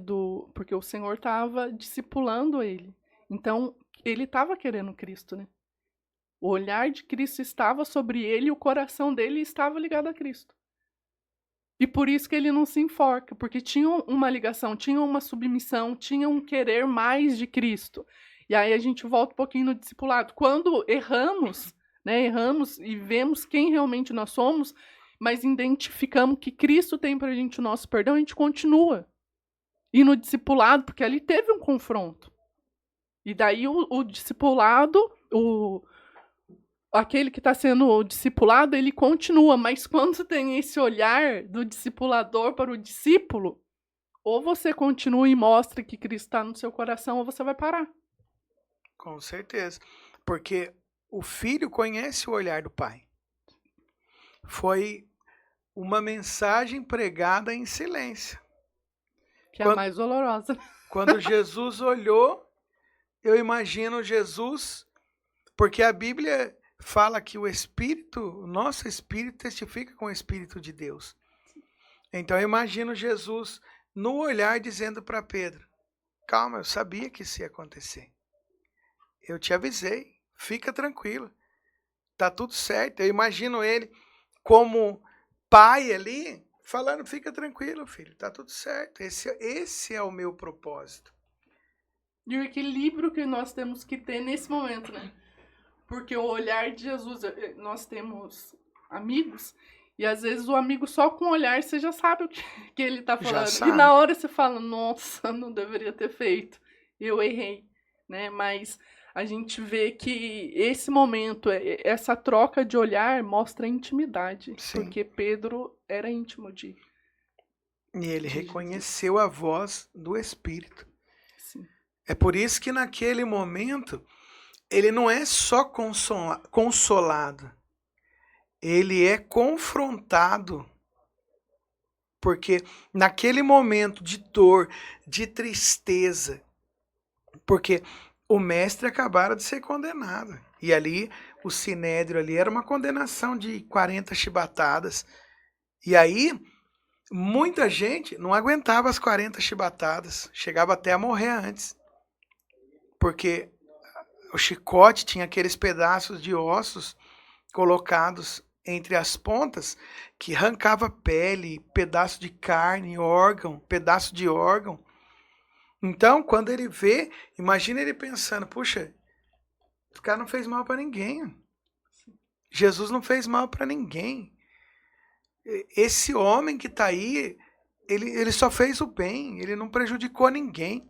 porque o Senhor estava discipulando ele. Então, ele estava querendo Cristo, né? O olhar de Cristo estava sobre ele e o coração dele estava ligado a Cristo. E por isso que ele não se enforca, porque tinha uma ligação, tinha uma submissão, tinha um querer mais de Cristo. E aí a gente volta um pouquinho no discipulado. Quando erramos, né, erramos e vemos quem realmente nós somos, mas identificamos que Cristo tem pra gente o nosso perdão, a gente continua. E no discipulado, porque ali teve um confronto. E daí o discipulado, aquele que está sendo discipulado, ele continua, mas quando tem esse olhar do discipulador para o discípulo, ou você continua e mostra que Cristo está no seu coração, ou você vai parar. Com certeza. Porque o filho conhece o olhar do pai. Foi uma mensagem pregada em silêncio. Que é a mais dolorosa. Quando Jesus olhou, eu imagino Jesus, porque a Bíblia fala que o Espírito, o nosso Espírito testifica com o Espírito de Deus. Então eu imagino Jesus no olhar dizendo para Pedro, calma, eu sabia que isso ia acontecer. Eu te avisei, fica tranquilo, tá tudo certo. Eu imagino ele como pai ali, falando, fica tranquilo, filho, tá tudo certo. Esse é o meu propósito. E o equilíbrio que nós temos que ter nesse momento, né? Porque o olhar de Jesus, nós temos amigos, e às vezes o amigo só com o olhar você já sabe o que ele tá falando. E na hora você fala, nossa, não deveria ter feito, eu errei, né? Mas a gente vê que esse momento, essa troca de olhar mostra intimidade. Sim. Porque Pedro era íntimo de... E ele reconheceu a voz do Espírito. Sim. É por isso que naquele momento, ele não é só consolado. Ele é confrontado. Porque naquele momento de dor, de tristeza, porque o mestre acabara de ser condenado. E ali, o sinédrio ali era uma condenação de 40 chibatadas. E aí, muita gente não aguentava as 40 chibatadas. Chegava até a morrer antes. Porque o chicote tinha aqueles pedaços de ossos colocados entre as pontas que arrancava pele, pedaço de carne, órgão, pedaço de órgão. Então, quando ele vê, imagina ele pensando, puxa, o cara não fez mal para ninguém. Jesus não fez mal para ninguém. Esse homem que está aí, ele só fez o bem, ele não prejudicou ninguém.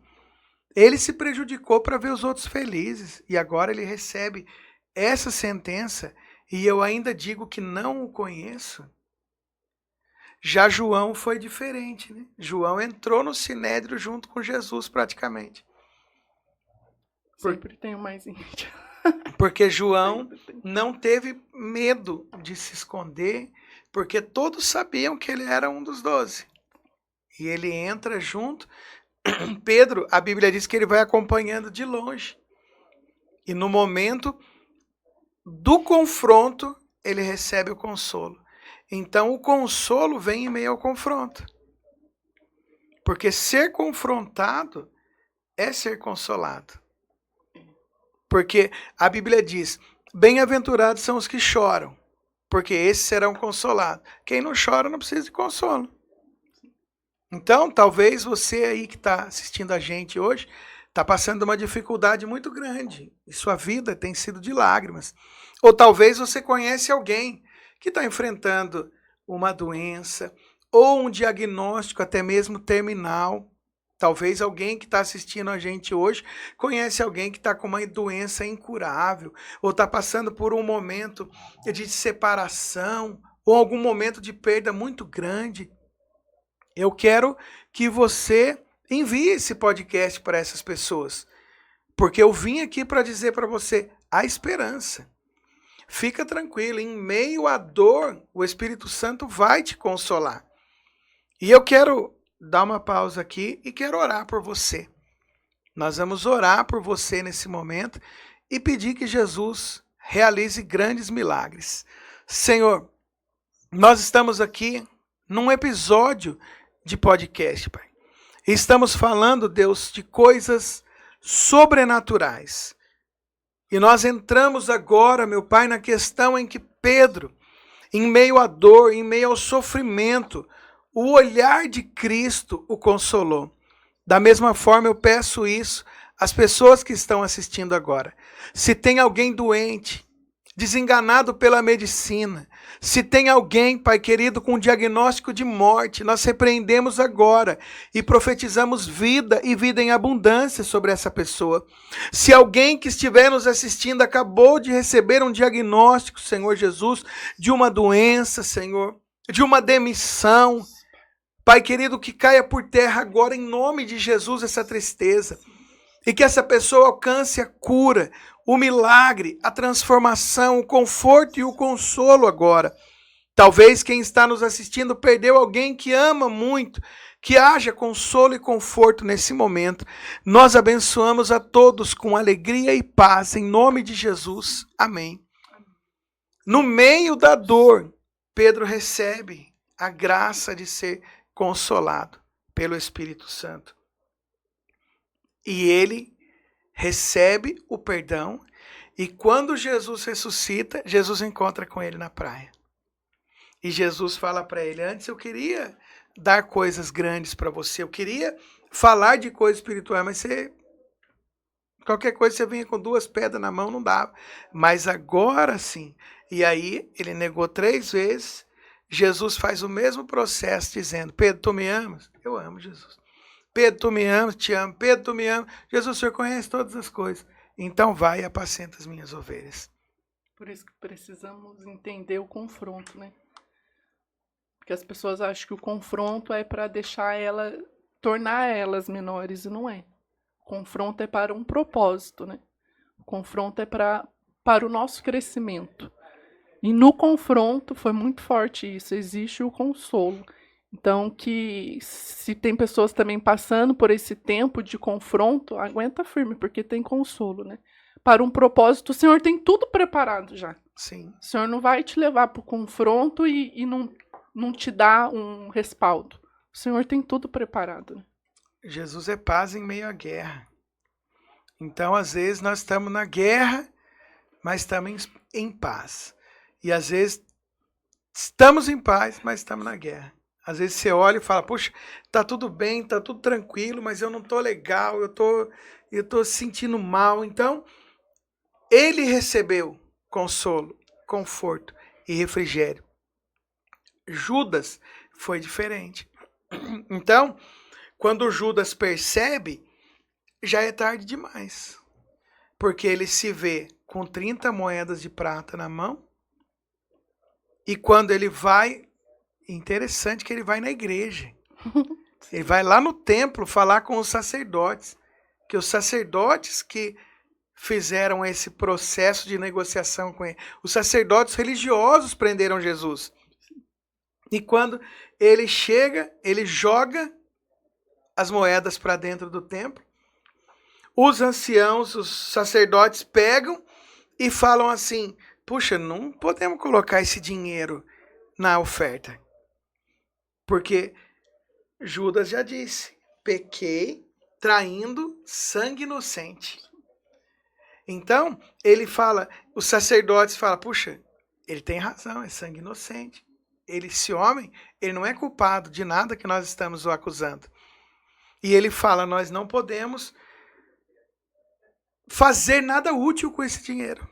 Ele se prejudicou para ver os outros felizes. E agora ele recebe essa sentença e eu ainda digo que não o conheço. Já João foi diferente, né? João entrou no sinédrio junto com Jesus praticamente. Sempre tem o mais íntimo. Porque João não teve medo de se esconder, porque todos sabiam que ele era um dos 12. E ele entra junto. Pedro, a Bíblia diz que ele vai acompanhando de longe. E no momento do confronto, ele recebe o consolo. Então o consolo vem em meio ao confronto. Porque ser confrontado é ser consolado. Porque a Bíblia diz, bem-aventurados são os que choram, porque esses serão consolados. Quem não chora não precisa de consolo. Então, talvez você aí que está assistindo a gente hoje, está passando uma dificuldade muito grande. E sua vida tem sido de lágrimas. Ou talvez você conhece alguém que está enfrentando uma doença, ou um diagnóstico até mesmo terminal. Talvez alguém que está assistindo a gente hoje conhece alguém que está com uma doença incurável, ou está passando por um momento de separação, ou algum momento de perda muito grande. Eu quero que você envie esse podcast para essas pessoas, porque eu vim aqui para dizer para você a esperança. Fica tranquilo, em meio à dor, o Espírito Santo vai te consolar. E eu quero dar uma pausa aqui e quero orar por você. Nós vamos orar por você nesse momento e pedir que Jesus realize grandes milagres. Senhor, nós estamos aqui num episódio de podcast, Pai. Estamos falando, Deus, de coisas sobrenaturais. E nós entramos agora, meu Pai, na questão em que Pedro, em meio à dor, em meio ao sofrimento, o olhar de Cristo o consolou. Da mesma forma, eu peço isso às pessoas que estão assistindo agora. Se tem alguém doente, desenganado pela medicina, se tem alguém, Pai querido, com diagnóstico de morte, nós repreendemos agora e profetizamos vida e vida em abundância sobre essa pessoa. Se alguém que estiver nos assistindo acabou de receber um diagnóstico, Senhor Jesus, de uma doença, Senhor, de uma demissão, Pai querido, que caia por terra agora em nome de Jesus essa tristeza. E que essa pessoa alcance a cura, o milagre, a transformação, o conforto e o consolo agora. Talvez quem está nos assistindo perdeu alguém que ama muito, que haja consolo e conforto nesse momento. Nós abençoamos a todos com alegria e paz, em nome de Jesus. Amém. No meio da dor, Pedro recebe a graça de ser consolado pelo Espírito Santo. E ele recebe o perdão, e quando Jesus ressuscita, Jesus encontra com ele na praia. E Jesus fala para ele: antes eu queria dar coisas grandes para você, eu queria falar de coisas espirituais, mas qualquer coisa você vinha com 2 pedras na mão, não dava. Mas agora sim. E aí ele negou 3 vezes. Jesus faz o mesmo processo, dizendo: Pedro, tu me amas? Eu amo, Jesus. Pedro, tu me amas? Te amo. Pedro, tu me amas? Jesus, o Senhor conhece todas as coisas. Então vai e apacenta as minhas ovelhas. Por isso que precisamos entender o confronto, né? Porque as pessoas acham que o confronto é para tornar elas menores, e não é. O confronto é para um propósito, né? O confronto é para o nosso crescimento. E no confronto, foi muito forte isso, existe o consolo. Então, que se tem pessoas também passando por esse tempo de confronto, aguenta firme, porque tem consolo, né? Para um propósito, o Senhor tem tudo preparado já. Sim. O Senhor não vai te levar para o confronto e não te dar um respaldo. O Senhor tem tudo preparado. Né? Jesus é paz em meio à guerra. Então, às vezes, nós estamos na guerra, mas estamos em paz. E às vezes estamos em paz, mas estamos na guerra. Às vezes você olha e fala: puxa, tá tudo bem, tá tudo tranquilo, mas eu não tô legal, eu tô sentindo mal. Então, ele recebeu consolo, conforto e refrigério. Judas foi diferente. Então, quando Judas percebe, já é tarde demais. Porque ele se vê com 30 moedas de prata na mão. E quando ele vai, interessante que ele vai na igreja. Ele vai lá no templo falar com os sacerdotes. Que os sacerdotes que fizeram esse processo de negociação com ele. Os sacerdotes religiosos prenderam Jesus. E quando ele chega, ele joga as moedas para dentro do templo. Os anciãos, os sacerdotes pegam e falam assim: puxa, não podemos colocar esse dinheiro na oferta. Porque Judas já disse: pequei traindo sangue inocente. Então, ele fala, os sacerdotes falam: puxa, ele tem razão, é sangue inocente. Esse homem, ele não é culpado de nada que nós estamos o acusando. E ele fala: nós não podemos fazer nada útil com esse dinheiro.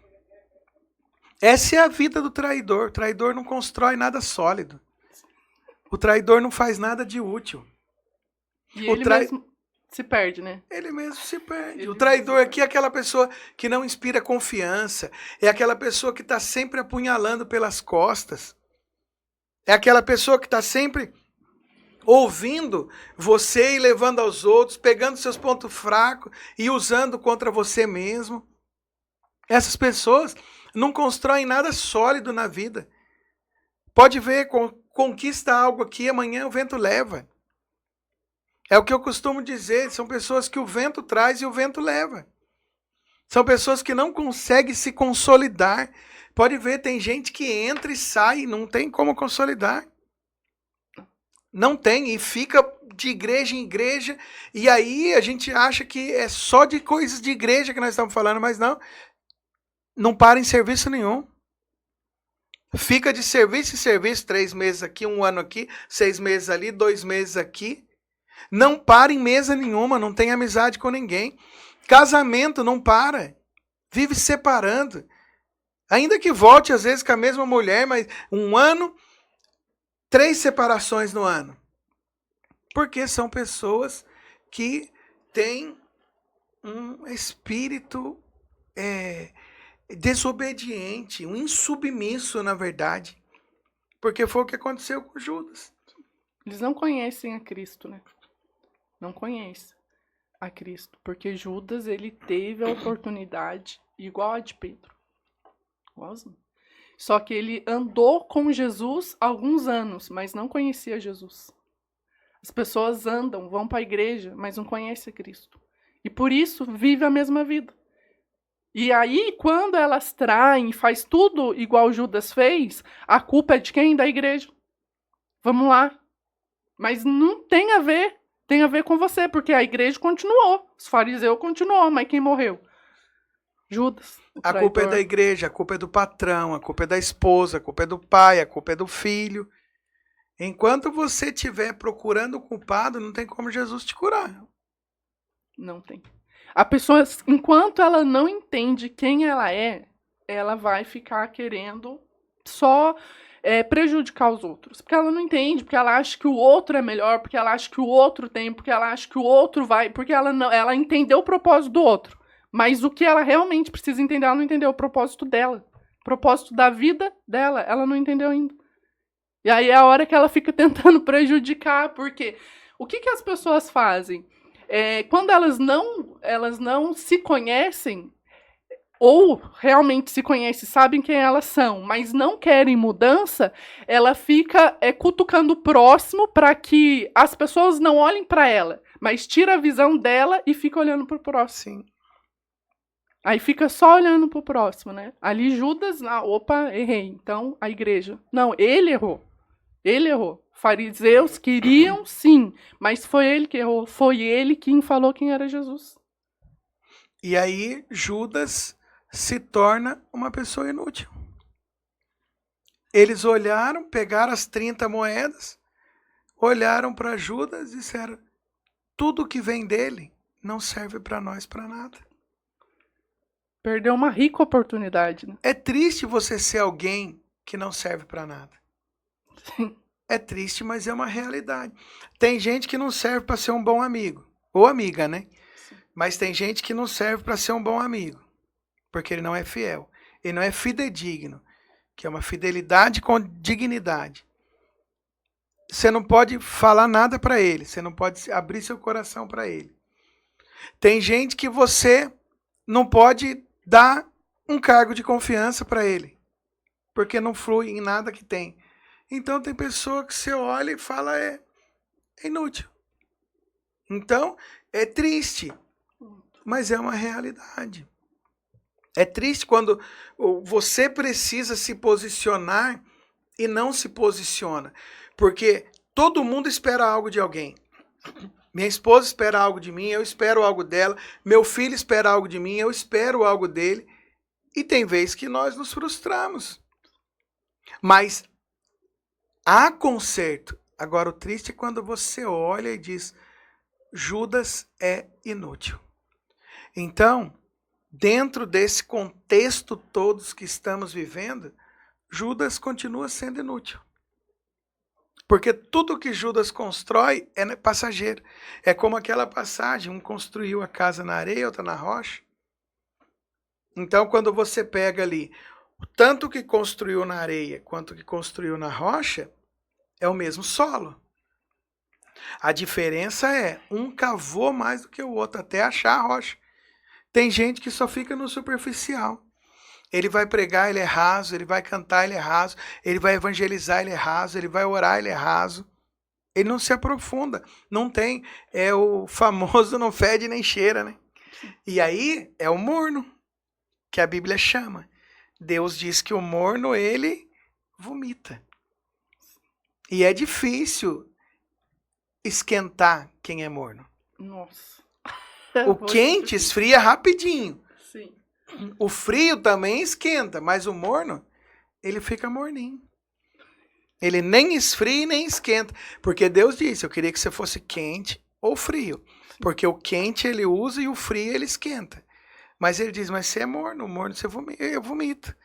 Essa é a vida do traidor. O traidor não constrói nada sólido. O traidor não faz nada de útil. E ele mesmo se perde, né? Ele mesmo se perde. O traidor aqui é aquela pessoa que não inspira confiança. É aquela pessoa que está sempre apunhalando pelas costas. É aquela pessoa que está sempre ouvindo você e levando aos outros, pegando seus pontos fracos e usando contra você mesmo. Essas pessoas não constroem nada sólido na vida. Pode ver conquista algo aqui, amanhã o vento leva. É o que eu costumo dizer, são pessoas que o vento traz e o vento leva. São pessoas que não conseguem se consolidar. Pode ver, tem gente que entra e sai, não tem como consolidar. Não tem, e fica de igreja em igreja, e aí a gente acha que é só de coisas de igreja que nós estamos falando, mas não para em serviço nenhum. Fica de serviço em serviço, 3 meses aqui, 1 ano aqui, 6 meses ali, 2 meses aqui. Não para em mesa nenhuma, não tem amizade com ninguém. Casamento não para, vive separando. Ainda que volte às vezes com a mesma mulher, mas 1 ano, 3 separações no ano. Porque são pessoas que têm um espírito desobediente, um insubmisso, na verdade. Porque foi o que aconteceu com Judas. Eles não conhecem a Cristo, né? Não conhecem a Cristo. Porque Judas, ele teve a oportunidade igual a de Pedro. Igualzinho. Só que ele andou com Jesus há alguns anos, mas não conhecia Jesus. As pessoas andam, vão para a igreja, mas não conhecem a Cristo. E por isso vive a mesma vida. E aí, quando elas traem e faz tudo igual Judas fez, a culpa é de quem? Da igreja. Vamos lá. Mas não tem a ver. Tem a ver com você, porque a igreja continuou. Os fariseus continuou, mas quem morreu? Judas. A culpa é da igreja, a culpa é do patrão, a culpa é da esposa, a culpa é do pai, a culpa é do filho. Enquanto você estiver procurando o culpado, não tem como Jesus te curar. Não tem. A pessoa, enquanto ela não entende quem ela é, ela vai ficar querendo só prejudicar os outros. Porque ela não entende, porque ela acha que o outro é melhor, porque ela acha que o outro tem, porque ela acha que o outro vai, porque ela entendeu o propósito do outro. Mas o que ela realmente precisa entender, ela não entendeu o propósito dela. O propósito da vida dela, ela não entendeu ainda. E aí é a hora que ela fica tentando prejudicar, porque o que as pessoas fazem? Quando elas não se conhecem, ou realmente se conhecem, sabem quem elas são, mas não querem mudança, ela fica cutucando o próximo para que as pessoas não olhem para ela, mas tira a visão dela e fica olhando para o próximo. Sim. Aí fica só olhando para o próximo, né? Ali Judas, opa, errei. Então, a igreja. Não, ele errou. Ele errou. Fariseus queriam, sim, mas foi ele que errou. Foi ele quem falou quem era Jesus. E aí Judas se torna uma pessoa inútil. Eles olharam, pegaram as 30 moedas, olharam para Judas e disseram: tudo que vem dele não serve para nós para nada. Perdeu uma rica oportunidade, né? É triste você ser alguém que não serve para nada. Sim. É triste, mas é uma realidade. Tem gente que não serve para ser um bom amigo. Ou amiga, né? Sim. Mas tem gente que não serve para ser um bom amigo. Porque ele não é fiel. Ele não é fidedigno. Que é uma fidelidade com dignidade. Você não pode falar nada para ele. Você não pode abrir seu coração para ele. Tem gente que você não pode dar um cargo de confiança para ele. Porque não flui em nada que tem. Então tem pessoa que você olha e fala é inútil. Então é triste, mas é uma realidade. É triste quando você precisa se posicionar e não se posiciona. Porque todo mundo espera algo de alguém. Minha esposa espera algo de mim, eu espero algo dela. Meu filho espera algo de mim, eu espero algo dele. E tem vezes que nós nos frustramos. Mas há conserto. Agora, o triste é quando você olha e diz: Judas é inútil. Então, dentro desse contexto todos que estamos vivendo, Judas continua sendo inútil. Porque tudo que Judas constrói é passageiro. É como aquela passagem, um construiu a casa na areia, outra na rocha. Então, quando você pega ali, tanto que construiu na areia quanto que construiu na rocha, é o mesmo solo. A diferença é, um cavou mais do que o outro, até achar a rocha. Tem gente que só fica no superficial. Ele vai pregar, ele é raso. Ele vai cantar, ele é raso. Ele vai evangelizar, ele é raso. Ele vai orar, ele é raso. Ele não se aprofunda. Não tem. É o famoso não fede nem cheira, né? E aí é o morno, que a Bíblia chama. Deus diz que o morno, ele vomita. E é difícil esquentar quem é morno. Nossa. O quente esfria rapidinho. Sim. O frio também esquenta, mas o morno, ele fica morninho. Ele nem esfria e nem esquenta. Porque Deus disse, eu queria que você fosse quente ou frio. Porque o quente ele usa e o frio ele esquenta. Mas ele diz, mas você é morno, o morno você vomita, eu vomito.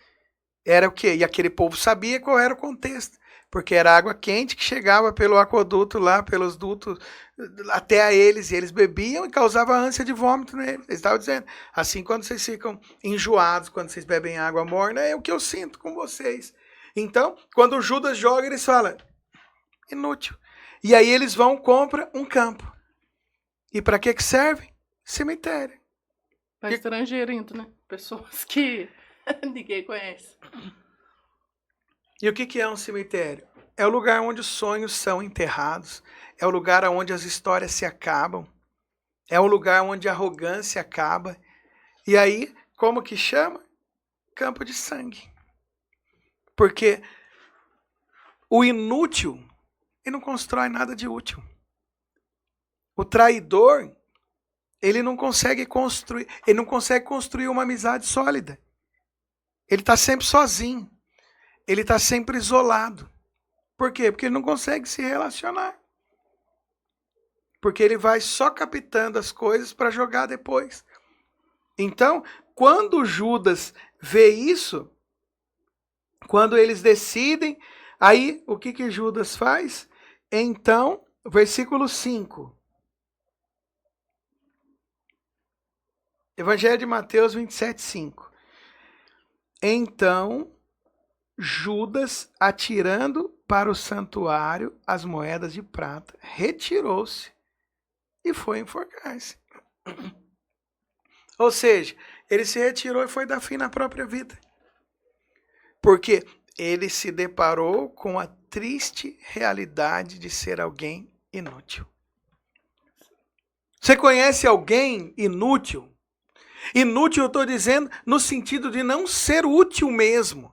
Era o quê? E aquele povo sabia qual era o contexto. Porque era água quente que chegava pelo aqueduto lá, pelos dutos, até a eles. E eles bebiam e causava ânsia de vômito neles. Eles estavam dizendo, assim quando vocês ficam enjoados, quando vocês bebem água morna, é o que eu sinto com vocês. Então, quando o Judas joga, eles falam, inútil. E aí eles vão e compram um campo. E para que serve? Cemitério. Para estrangeiro indo, né? Pessoas que ninguém conhece. E o que é um cemitério? É o lugar onde os sonhos são enterrados. É o lugar onde as histórias se acabam. É o lugar onde a arrogância acaba. E aí, como que chama? Campo de sangue. Porque o inútil, ele não constrói nada de útil. O traidor, ele não consegue construir uma amizade sólida. Ele está sempre sozinho. Ele está sempre isolado. Por quê? Porque ele não consegue se relacionar. Porque ele vai só captando as coisas para jogar depois. Então, quando Judas vê isso, quando eles decidem, aí o que Judas faz? Então, versículo 5. Evangelho de Mateus 27, 5. Então, Judas, atirando para o santuário as moedas de prata, retirou-se e foi enforcar-se. Ou seja, ele se retirou e foi dar fim na própria vida. Porque ele se deparou com a triste realidade de ser alguém inútil. Você conhece alguém inútil? Inútil eu estou dizendo no sentido de não ser útil mesmo.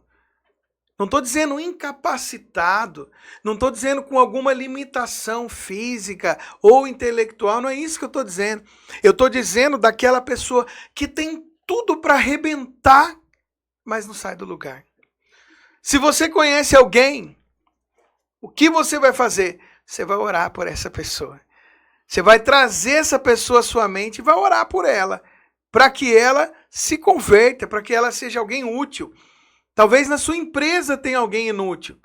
Não estou dizendo incapacitado, não estou dizendo com alguma limitação física ou intelectual, não é isso que eu estou dizendo. Eu estou dizendo daquela pessoa que tem tudo para arrebentar, mas não sai do lugar. Se você conhece alguém, o que você vai fazer? Você vai orar por essa pessoa. Você vai trazer essa pessoa à sua mente e vai orar por ela, para que ela se converta, para que ela seja alguém útil. Talvez na sua empresa tenha alguém inútil.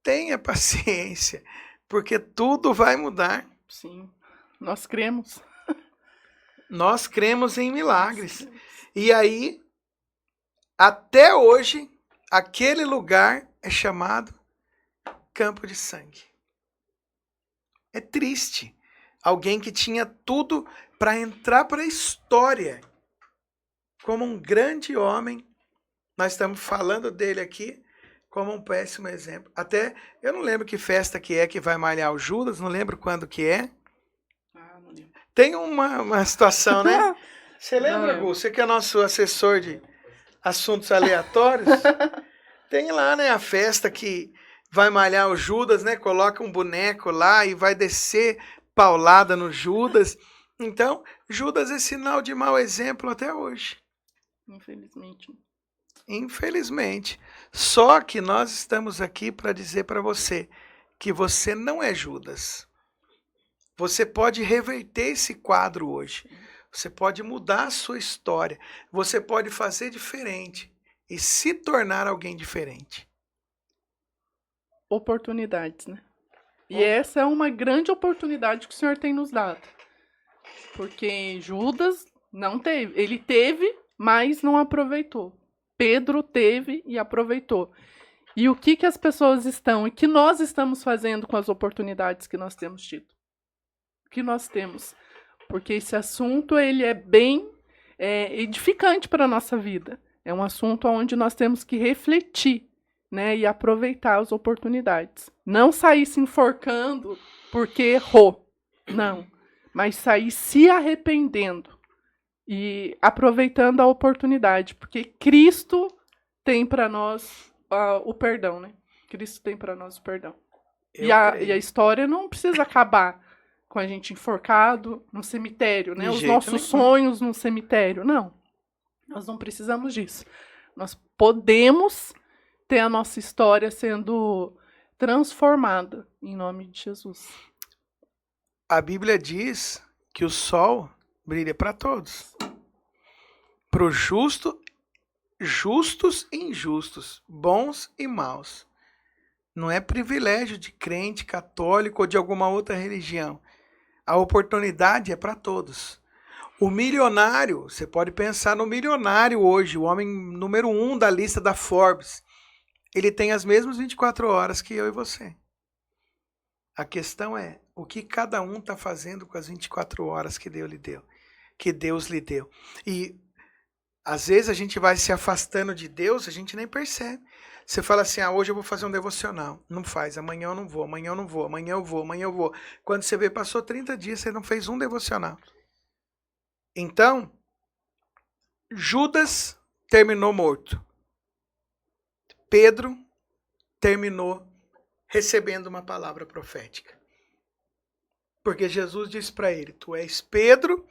Tenha paciência, porque tudo vai mudar. Sim, nós cremos. Nós cremos em milagres. E aí, até hoje, aquele lugar é chamado Campo de Sangue. É triste. Alguém que tinha tudo para entrar para a história como um grande homem. Nós estamos falando dele aqui como um péssimo exemplo. Até, eu não lembro que festa que é que vai malhar o Judas, não lembro quando que é. Não lembro. Tem uma situação, né? Você lembra, Não, Gu? Você que é nosso assessor de assuntos aleatórios. Tem lá, né, a festa que vai malhar o Judas, né? Coloca um boneco lá e vai descer paulada no Judas. Então, Judas é sinal de mau exemplo até hoje. Infelizmente. Infelizmente. Só que nós estamos aqui para dizer para você que você não é Judas. Você pode reverter esse quadro hoje. Você pode mudar a sua história. Você pode fazer diferente e se tornar alguém diferente. Oportunidades, né? E essa é uma grande oportunidade que o Senhor tem nos dado. Porque Judas não teve. Ele teve, mas não aproveitou. Pedro teve e aproveitou. E o que as pessoas estão e que nós estamos fazendo com as oportunidades que nós temos tido? O que nós temos? Porque esse assunto ele é bem edificante para a nossa vida. É um assunto onde nós temos que refletir, né, e aproveitar as oportunidades. Não sair se enforcando porque errou, não. Mas sair se arrependendo e aproveitando a oportunidade, porque Cristo tem para nós o perdão, né? Cristo tem para nós o perdão. E a história não precisa acabar com a gente enforcado no cemitério, né? De Os jeito nossos nenhum. sonhos no cemitério. Não. Nós não precisamos disso. Nós podemos ter a nossa história sendo transformada em nome de Jesus. A Bíblia diz que o sol brilha para todos. Para o justo, justos e injustos, bons e maus. Não é privilégio de crente, católico ou de alguma outra religião. A oportunidade é para todos. O milionário, você pode pensar no milionário hoje, o homem número 1 da lista da Forbes. Ele tem as mesmas 24 horas que eu e você. A questão é, o que cada um está fazendo com as 24 horas que Deus lhe deu. E às vezes a gente vai se afastando de Deus, a gente nem percebe. Você fala assim, hoje eu vou fazer um devocional. Não faz, amanhã eu não vou, amanhã eu não vou, amanhã eu vou, amanhã eu vou. Quando você vê, passou 30 dias, você não fez um devocional. Então, Judas terminou morto. Pedro terminou recebendo uma palavra profética. Porque Jesus disse para ele, tu és Pedro,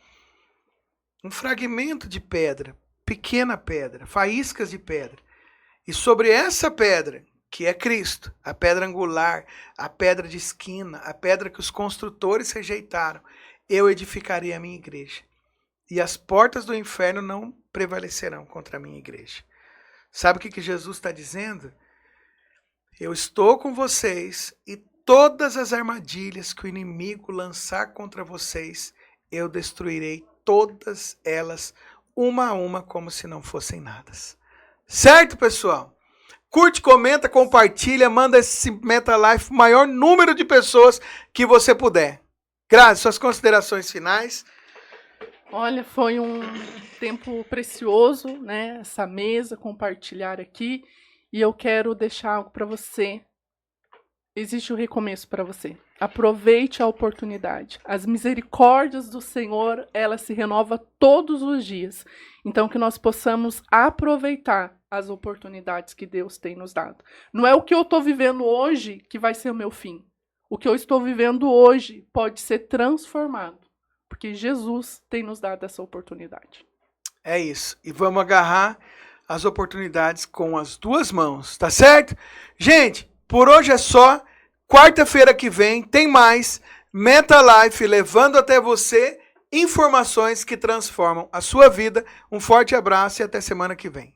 um fragmento de pedra, pequena pedra, faíscas de pedra. E sobre essa pedra, que é Cristo, a pedra angular, a pedra de esquina, a pedra que os construtores rejeitaram, eu edificarei a minha igreja. E as portas do inferno não prevalecerão contra a minha igreja. Sabe o que Jesus está dizendo? Eu estou com vocês e todas as armadilhas que o inimigo lançar contra vocês, eu destruirei todas elas, uma a uma, como se não fossem nada. Certo, pessoal? Curte, comenta, compartilha, manda esse MetaLife o maior número de pessoas que você puder. Grazi, suas considerações finais. Olha, foi um tempo precioso, né? Essa mesa, compartilhar aqui. E eu quero deixar algo para você. Existe um recomeço para você. Aproveite a oportunidade. As misericórdias do Senhor, elas se renovam todos os dias. Então, que nós possamos aproveitar as oportunidades que Deus tem nos dado. Não é o que eu estou vivendo hoje que vai ser o meu fim. O que eu estou vivendo hoje pode ser transformado. Porque Jesus tem nos dado essa oportunidade. É isso. E vamos agarrar as oportunidades com as duas mãos, tá certo? Gente, por hoje é só. Quarta-feira que vem tem mais MetaLife levando até você informações que transformam a sua vida. Um forte abraço e até semana que vem.